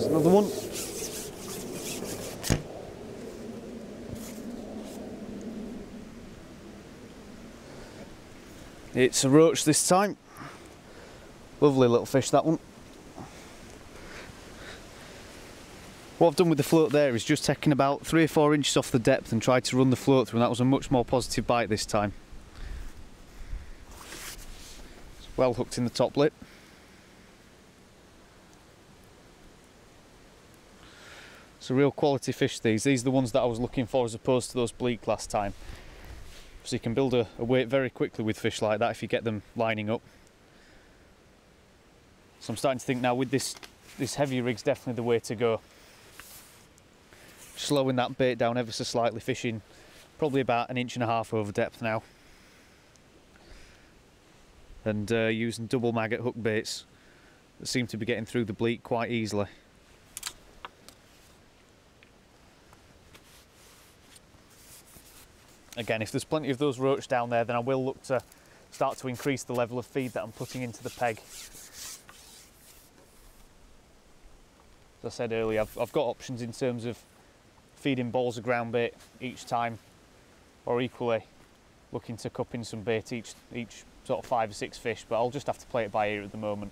[SPEAKER 1] Another one. It's a roach this time. Lovely little fish, that one. What I've done with the float there is just taken about 3 or 4 inches off the depth and tried to run the float through, and that was a much more positive bite this time. It's well hooked in the top lip. It's a real quality fish, these. These are the ones that I was looking for as opposed to those bleak last time. So you can build a weight very quickly with fish like that if you get them lining up. So I'm starting to think now with this heavy rig's definitely the way to go. Slowing that bait down ever so slightly, fishing probably about 1.5 inches over depth now. And using double maggot hook baits that seem to be getting through the bleak quite easily. Again, if there's plenty of those roach down there, then I will look to start to increase the level of feed that I'm putting into the peg. As I said earlier, I've got options in terms of feeding balls of ground bait each time, or equally looking to cup in some bait each sort of 5 or 6 fish, but I'll just have to play it by ear at the moment.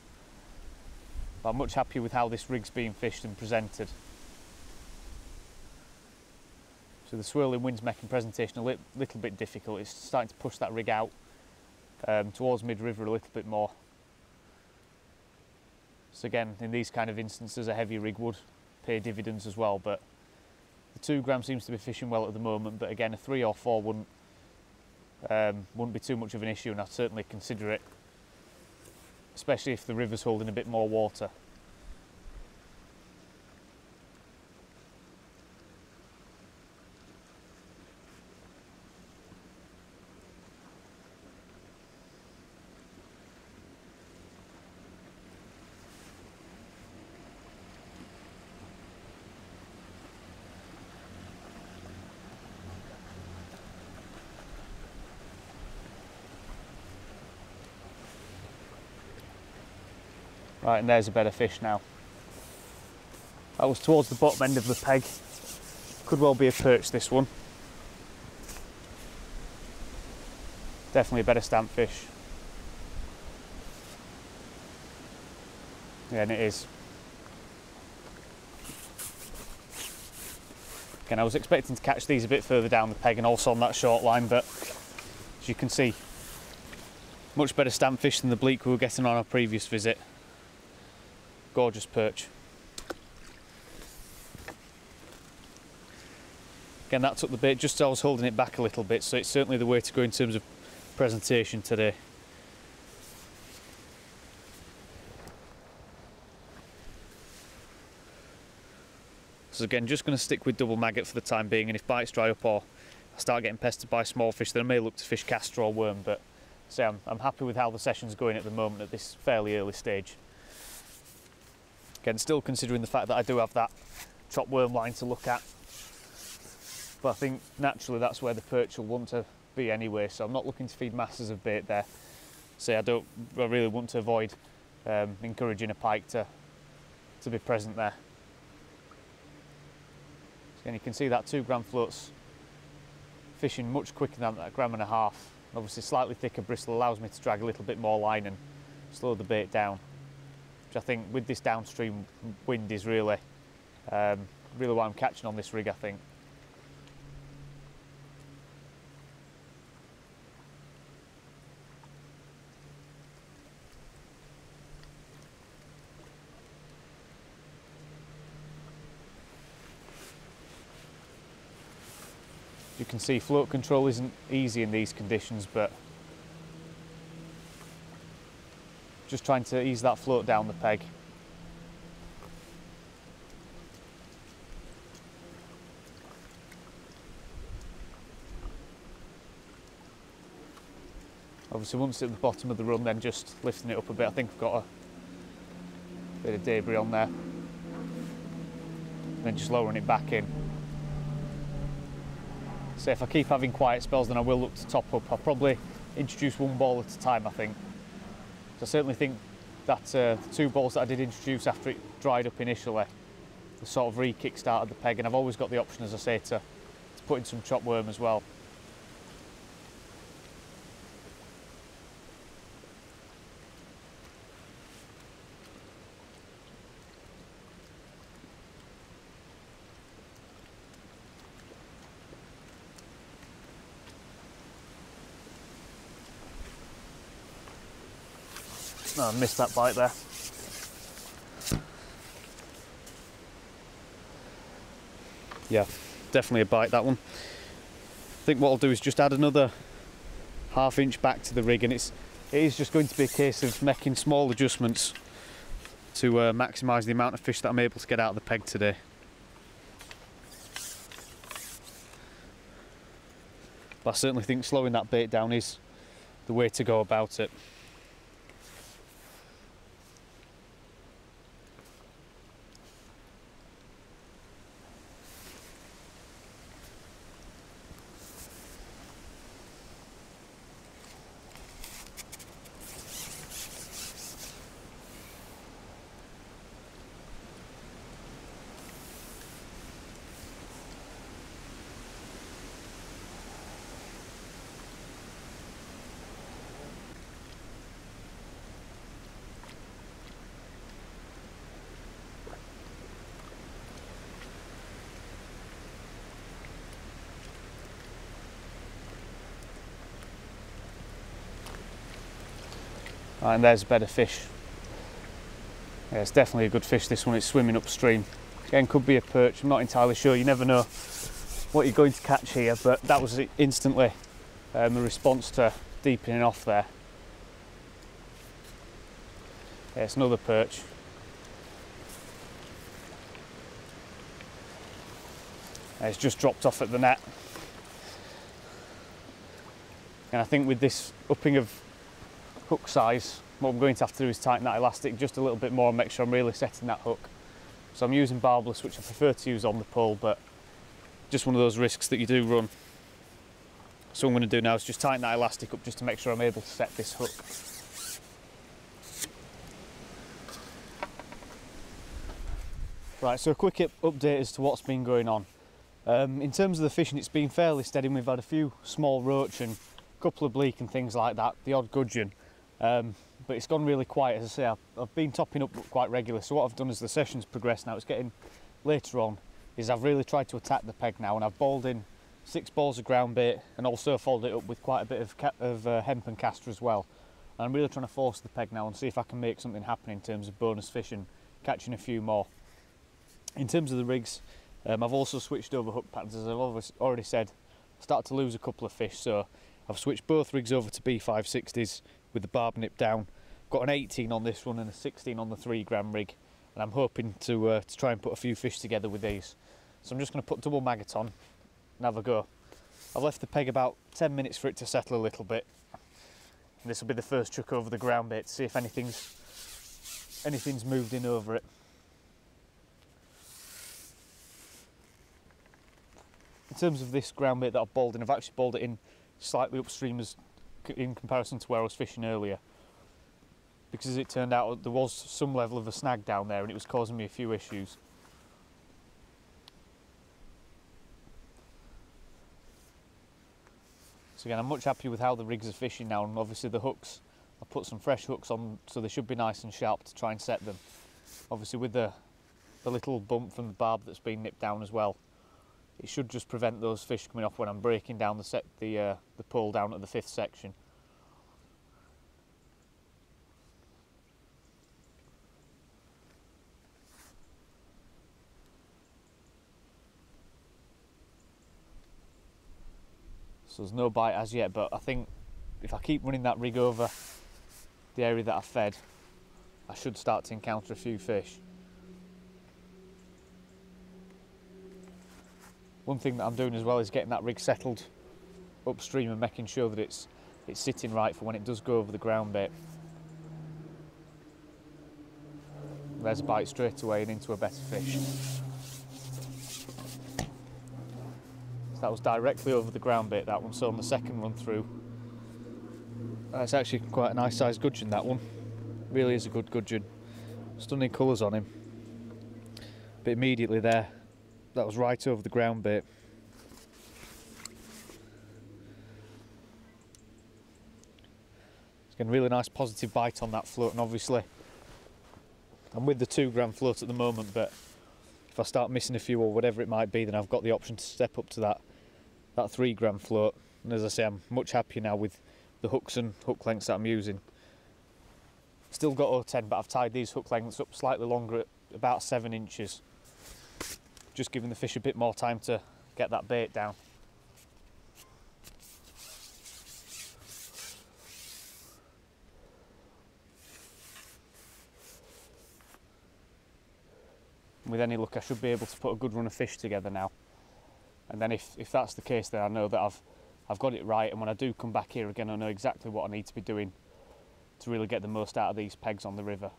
[SPEAKER 1] But I'm much happier with how this rig's being fished and presented. So the swirling wind's making presentation a little bit difficult. It's starting to push that rig out towards mid-river a little bit more. So again, in these kind of instances, a heavy rig would pay dividends as well, but the 2 gram seems to be fishing well at the moment, but again, a 3 or 4 wouldn't be too much of an issue, and I'd certainly consider it, especially if the river's holding a bit more water. Right, and there's a better fish now. That was towards the bottom end of the peg. Could well be a perch, this one. Definitely a better stamp fish. Yeah, and it is. Again, I was expecting to catch these a bit further down the peg and also on that short line, but as you can see, much better stamp fish than the bleak we were getting on our previous visit. Gorgeous perch. Again, that took the bait just as I was holding it back a little bit, so it's certainly the way to go in terms of presentation today. So again, just going to stick with double maggot for the time being, and if bites dry up or I start getting pestered by small fish, then I may look to fish castor or worm, but say I'm happy with how the session's going at the moment at this fairly early stage. Again, still considering the fact that I do have that chop worm line to look at, but I think naturally that's where the perch will want to be anyway, so I'm not looking to feed masses of bait there. Say I really want to avoid encouraging a pike to be present there. So again, you can see that 2 gram floats fishing much quicker than that 1.5 grams. Obviously slightly thicker bristle allows me to drag a little bit more line and slow the bait down, which I think with this downstream wind is really what I'm catching on this rig, I think. You can see float control isn't easy in these conditions, but just trying to ease that float down the peg. Obviously once it's at the bottom of the run, then just lifting it up a bit. I think I've got a bit of debris on there. And then just lowering it back in. So if I keep having quiet spells, then I will look to top up. I'll probably introduce 1 ball at a time, I think. So I certainly think that the 2 balls that I did introduce after it dried up initially, the sort of re-kick-started the peg, and I've always got the option, as I say, to put in some chop worm as well. Oh, I missed that bite there. Yeah, definitely a bite, that one. I think what I'll do is just add another ½ inch back to the rig, and it is just going to be a case of making small adjustments to maximise the amount of fish that I'm able to get out of the peg today. But I certainly think slowing that bait down is the way to go about it. Right, and there's a better fish. Yeah, it's definitely a good fish, this one. It's swimming upstream. Again, could be a perch, I'm not entirely sure. You never know what you're going to catch here, but that was instantly a response to deepening off there. Yeah, it's another perch. Yeah, it's just dropped off at the net. And I think with this upping of hook size, what I'm going to have to do is tighten that elastic just a little bit more and make sure I'm really setting that hook. So I'm using barbless, which I prefer to use on the pull, but just one of those risks that you do run. So what I'm going to do now is just tighten that elastic up just to make sure I'm able to set this hook. Right, so a quick update as to what's been going on. In terms of the fishing, it's been fairly steady. We've had a few small roach and a couple of bleak and things like that, the odd gudgeon. But it's gone really quiet, as I say. I've been topping up quite regularly, so what I've done as the sessions progress now, it's getting later on, is I've really tried to attack the peg now, and I've bowled in 6 balls of ground bait and also followed it up with quite a bit of hemp and castor as well. And I'm really trying to force the peg now and see if I can make something happen in terms of bonus fishing, catching a few more. In terms of the rigs, I've also switched over hook patterns. As I've already said, I started to lose a couple of fish, so I've switched both rigs over to B560s with the barb nip down. Got an 18 on this one and a 16 on the 3 gram rig, and I'm hoping to try and put a few fish together with these. So I'm just going to put double maggot on and have a go. I've left the peg about 10 minutes for it to settle a little bit. And this will be the first chuck over the ground bait to see if anything's moved in over it. In terms of this ground bait that I've bowled in, I've actually bowled it in slightly upstream in comparison to where I was fishing earlier, because as it turned out there was some level of a snag down there and it was causing me a few issues. So again, I'm much happier with how the rigs are fishing now, and obviously the hooks, I've put some fresh hooks on so they should be nice and sharp to try and set them. Obviously with the little bump from the barb that's been nipped down as well, it should just prevent those fish coming off when I'm breaking down the pole down at the 5th section. So there's no bite as yet, but I think if I keep running that rig over the area that I fed, I should start to encounter a few fish. One thing that I'm doing as well is getting that rig settled upstream and making sure that it's sitting right for when it does go over the ground bait. There's a bite straight away and into a better fish. So that was directly over the ground bait, that one, so on the second run through. It's actually quite a nice sized gudgeon, that one. Really is a good gudgeon. Stunning colours on him. But immediately there, that was right over the ground bait. It's getting a really nice positive bite on that float, and obviously I'm with the 2 gram float at the moment, but if I start missing a few or whatever it might be, then I've got the option to step up to that 3 gram float. And as I say, I'm much happier now with the hooks and hook lengths that I'm using. Still got 010, but I've tied these hook lengths up slightly longer at about 7 inches. Just giving the fish a bit more time to get that bait down. With any luck, I should be able to put a good run of fish together now. And then if that's the case, then I know that I've got it right, and when I do come back here again, I know exactly what I need to be doing to really get the most out of these pegs on the river.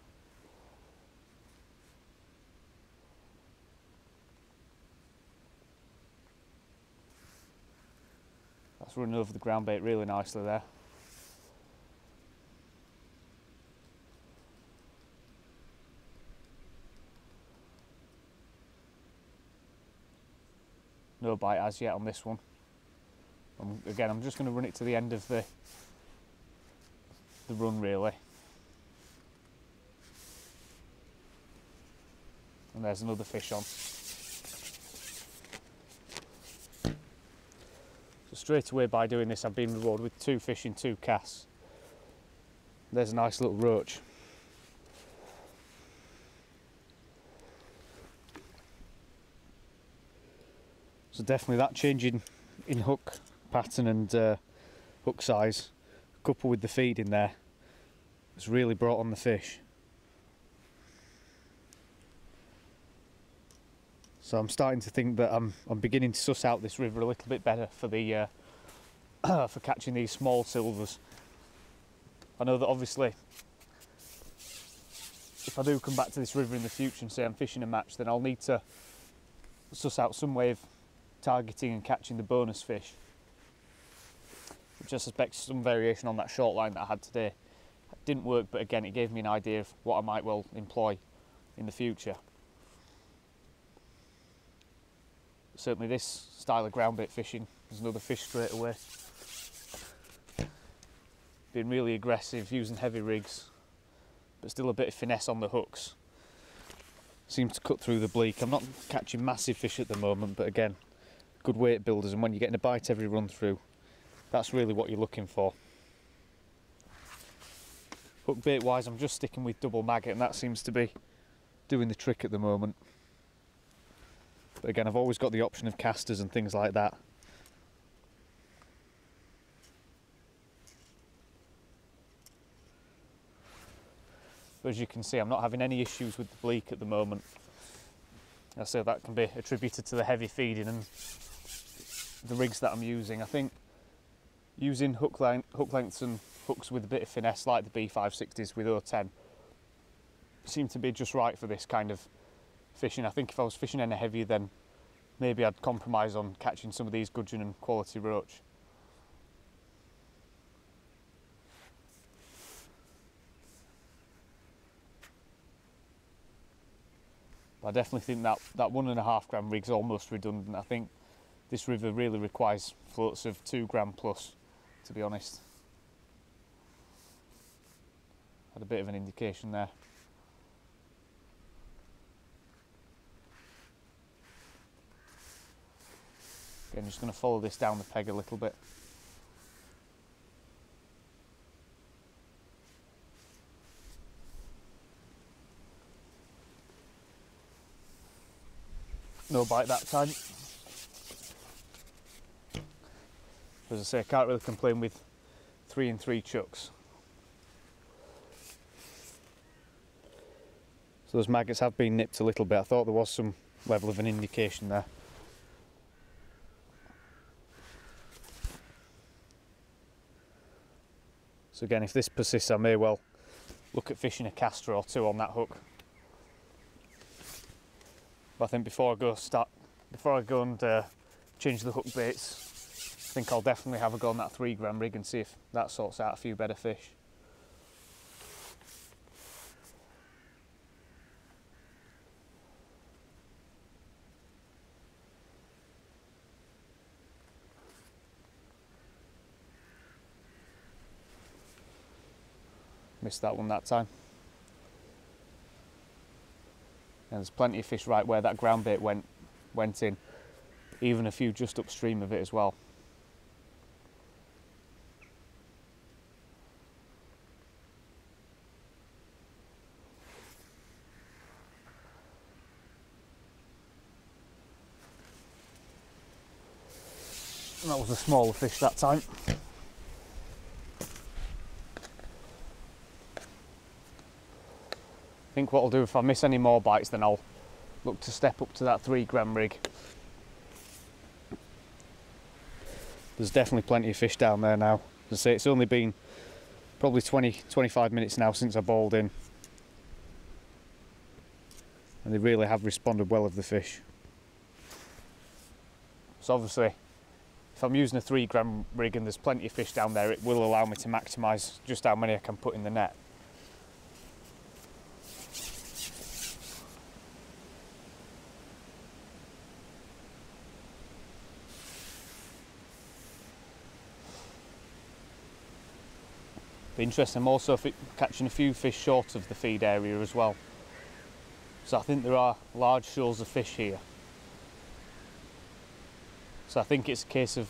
[SPEAKER 1] That's running over the ground bait really nicely there. No bite as yet on this one. Again, I'm just going to run it to the end of the run really. And there's another fish on. So straight away by doing this, I've been rewarded with 2 fish in 2 casts. There's a nice little roach. So definitely that change in hook pattern and hook size, coupled with the feed in there, has really brought on the fish. So I'm starting to think that I'm beginning to suss out this river a little bit better for the for catching these small silvers. I know that obviously if I do come back to this river in the future and say I'm fishing a match, then I'll need to suss out some way of targeting and catching the bonus fish, which I suspect is some variation on that short line that I had today. It didn't work, but again it gave me an idea of what I might well employ in the future. certainly this style of groundbait fishing. There's another fish straight away. Being really aggressive, using heavy rigs, but still a bit of finesse on the hooks. Seems to cut through the bleak. I'm not catching massive fish at the moment, but again, good weight builders, and when you're getting a bite every run through, that's really what you're looking for. Hook bait wise, I'm just sticking with double maggot, and that seems to be doing the trick at the moment. But again, I've always got the option of casters and things like that. But as you can see, I'm not having any issues with the bleak at the moment. I say that can be attributed to the heavy feeding and the rigs that I'm using. I think using hook lengths and hooks with a bit of finesse like the B560s with 010 seem to be just right for this kind of fishing. I think if I was fishing any heavier, then maybe I'd compromise on catching some of these gudgeon and quality roach. But I definitely think that 1.5 gram rig's almost redundant. I think this river really requires floats of 2 gram plus, to be honest. Had a bit of an indication there. Again, just going to follow this down the peg a little bit. No bite that time. As I say, I can't really complain with 3 and 3 chucks. So those maggots have been nipped a little bit. I thought there was some level of an indication there. So again, if this persists, I may well look at fishing a caster or 2 on that hook. But I think before I go and change the hook baits, I think I'll definitely have a go on that 3 gram rig and see if that sorts out a few better fish. Missed that one that time. And there's plenty of fish right where that ground bait went in, even a few just upstream of it as well. And that was a smaller fish that time. I think what I'll do, if I miss any more bites, then I'll look to step up to that 3 gram rig. There's definitely plenty of fish down there now. As I say, it's only been probably 20-25 minutes now since I bowled in, and they really have responded well of the fish. So obviously, if I'm using a 3 gram rig and there's plenty of fish down there, it will allow me to maximise just how many I can put in the net. Be interesting. I'm also catching a few fish short of the feed area as well. So I think there are large shoals of fish here. So I think it's a case of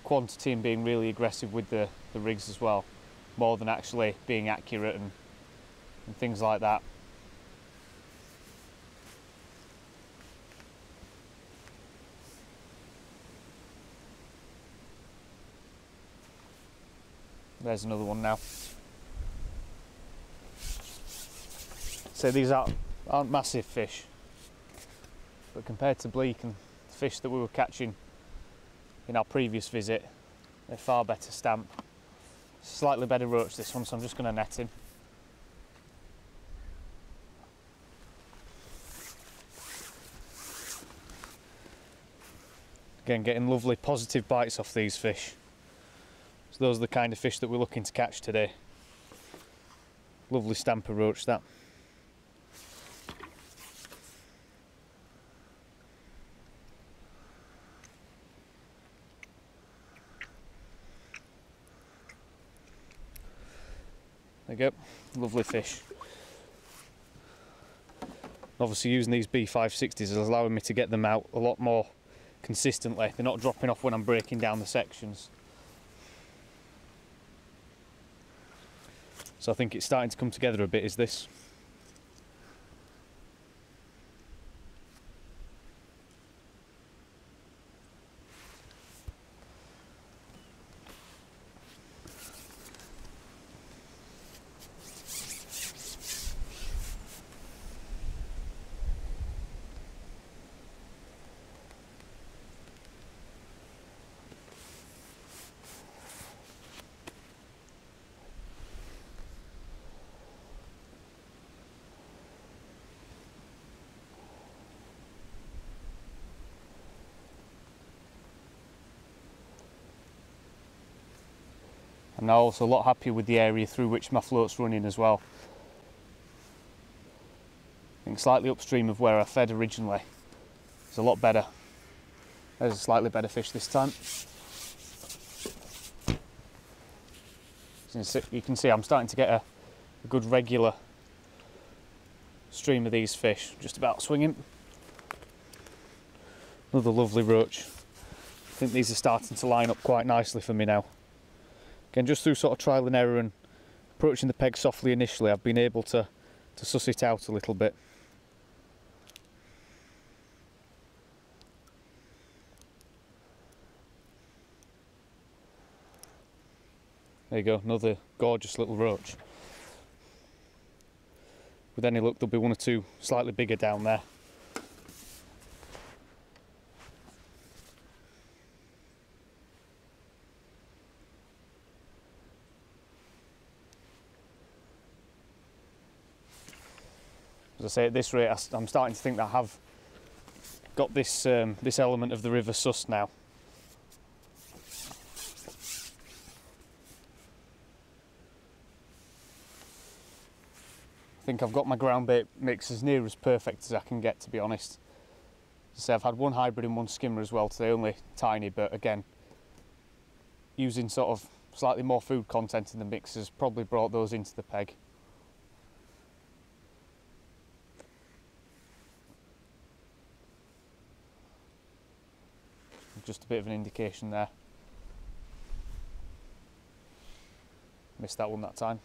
[SPEAKER 1] quantity and being really aggressive with the rigs as well, more than actually being accurate and things like that. There's another one now. So these aren't massive fish, but compared to bleak and fish that we were catching in our previous visit, they're far better stamp. Slightly better roach this one, so I'm just going to net him. Again, getting lovely positive bites off these fish. So those are the kind of fish that we're looking to catch today. Lovely stamper roach that. There you go, lovely fish. Obviously using these B560s is allowing me to get them out a lot more consistently. They're not dropping off when I'm breaking down the sections. So I think it's starting to come together a bit, is this. I'm now also a lot happier with the area through which my float's running as well. I think slightly upstream of where I fed originally. It's a lot better. There's a slightly better fish this time. You can see I'm starting to get a good regular stream of these fish, just about swinging. Another lovely roach. I think these are starting to line up quite nicely for me now. Again, just through sort of trial and error and approaching the peg softly initially, I've been able to suss it out a little bit. There you go, another gorgeous little roach. With any luck, there'll be one or two slightly bigger down there. As I say, at this rate, I'm starting to think that I have got this this element of the river sussed now. I think I've got my ground bait mix as near as perfect as I can get, to be honest. As I say, I've had one hybrid and one skimmer as well today, only tiny, but again, using sort of slightly more food content in the mix has probably brought those into the peg. Just a bit of an indication there. Missed that one that time.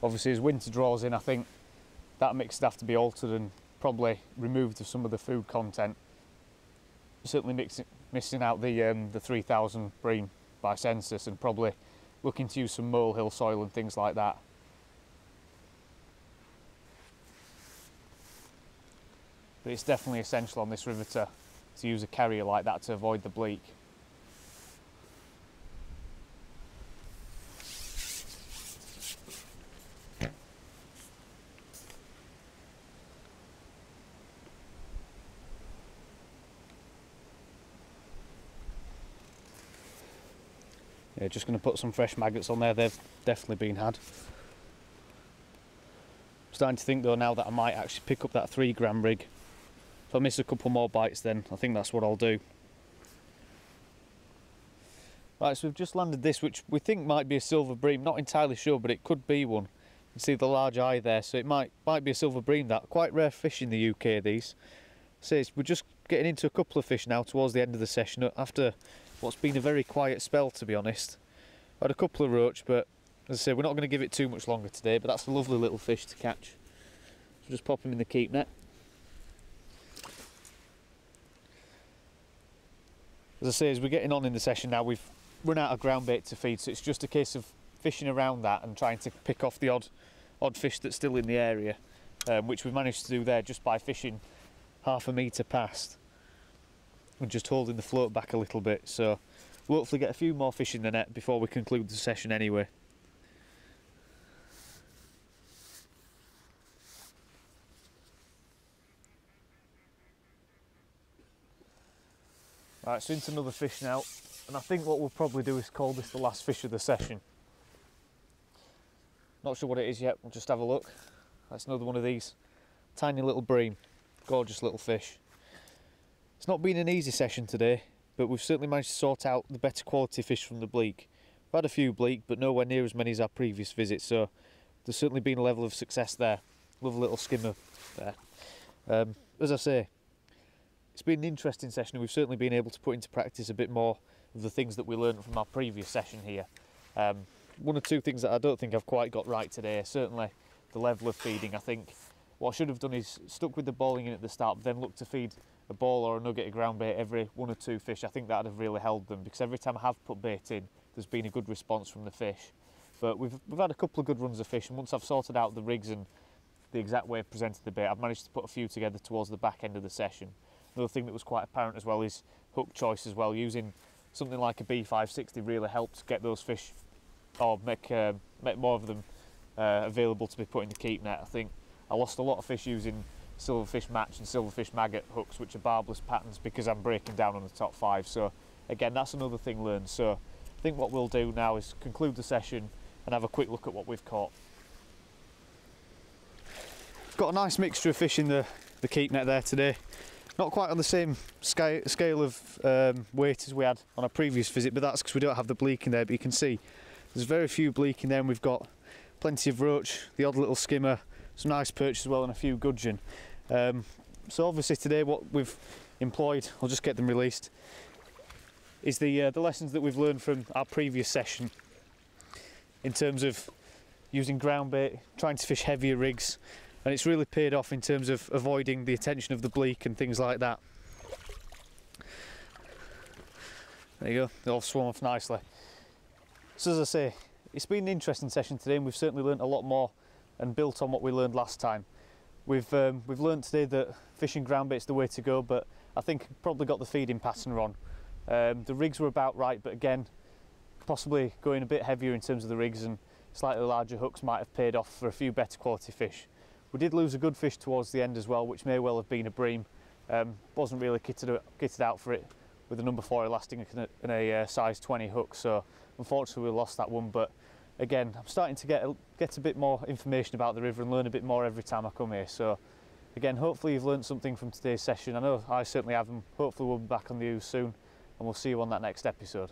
[SPEAKER 1] Obviously, as winter draws in, I think that mix would have to be altered and probably removed of some of the food content. Certainly missing out the 3000 bream by census, and probably looking to use some molehill soil and things like that. But it's definitely essential on this river to use a carrier like that to avoid the bleak. Yeah, just going to put some fresh maggots on there. They've definitely been had. I'm starting to think though now that I might actually pick up that 3 gram rig. If I miss a couple more bites, then I think that's what I'll do. Right, so we've just landed this, which we think might be a silver bream. Not entirely sure, but it could be one. You can see the large eye there, so it might be a silver bream. That quite rare fish in the UK. These. So we're just getting into a couple of fish now towards the end of the session after what's been a very quiet spell, to be honest. I had a couple of roach, but as I say, we're not going to give it too much longer today. But that's a lovely little fish to catch. So just pop him in the keep net. As I say, as we're getting on in the session now, we've run out of ground bait to feed, so it's just a case of fishing around that and trying to pick off the odd fish that's still in the area, which we've managed to do there just by fishing half a metre past and just holding the float back a little bit. So we'll hopefully get a few more fish in the net before we conclude the session anyway. Right, so into another fish now, and I think what we'll probably do is call this the last fish of the session. Not sure what it is yet, we'll just have a look. That's another one of these tiny little bream, gorgeous little fish. It's not been an easy session today, but we've certainly managed to sort out the better quality fish from the bleak. I've had a few bleak, but nowhere near as many as our previous visit, so there's certainly been a level of success there. Love a little skimmer there. As I say, it's been an interesting session, and we've certainly been able to put into practice a bit more of the things that we learned from our previous session here. One or two things that I don't think I've quite got right today, certainly the level of feeding. I think what I should have done is stuck with the bowling in at the start, but then looked to feed a ball or a nugget of ground bait every 1 or 2 fish. I think that would have really held them, because every time I have put bait in, there's been a good response from the fish. But we've had a couple of good runs of fish, and once I've sorted out the rigs and the exact way I've presented the bait, I've managed to put a few together towards the back end of the session. Another thing that was quite apparent as well is hook choice as well. Using something like a B560 really helped get those fish, or make more of them available to be put in the keep net. I think I lost a lot of fish using silverfish match and silverfish maggot hooks, which are barbless patterns, because I'm breaking down on the top 5. So again, that's another thing learned. So I think what we'll do now is conclude the session and have a quick look at what we've caught. Got a nice mixture of fish in the keep net there today. Not quite on the same scale of weight as we had on our previous visit, but that's because we don't have the bleak in there. But you can see there's very few bleak in there, and we've got plenty of roach, the odd little skimmer, some nice perch as well, and a few gudgeon. So obviously today what we've employed, I'll just get them released, is the lessons that we've learned from our previous session in terms of using ground bait, trying to fish heavier rigs, and it's really paid off in terms of avoiding the attention of the bleak and things like that. There you go, they all swam off nicely. So as I say, it's been an interesting session today, and we've certainly learnt a lot more and built on what we learned last time. We've learnt today that fishing ground bait's the way to go, but I think probably got the feeding pattern wrong. The rigs were about right, but again, possibly going a bit heavier in terms of the rigs and slightly larger hooks might have paid off for a few better quality fish. We did lose a good fish towards the end as well, which may well have been a bream. Wasn't really kitted out for it with a number 4 elastic and a size 20 hook, so unfortunately we lost that one. But again, I'm starting to get a bit more information about the river and learn a bit more every time I come here. So again, hopefully you've learned something from today's session. I know I certainly have, and hopefully we'll be back on the ooze soon, and we'll see you on that next episode.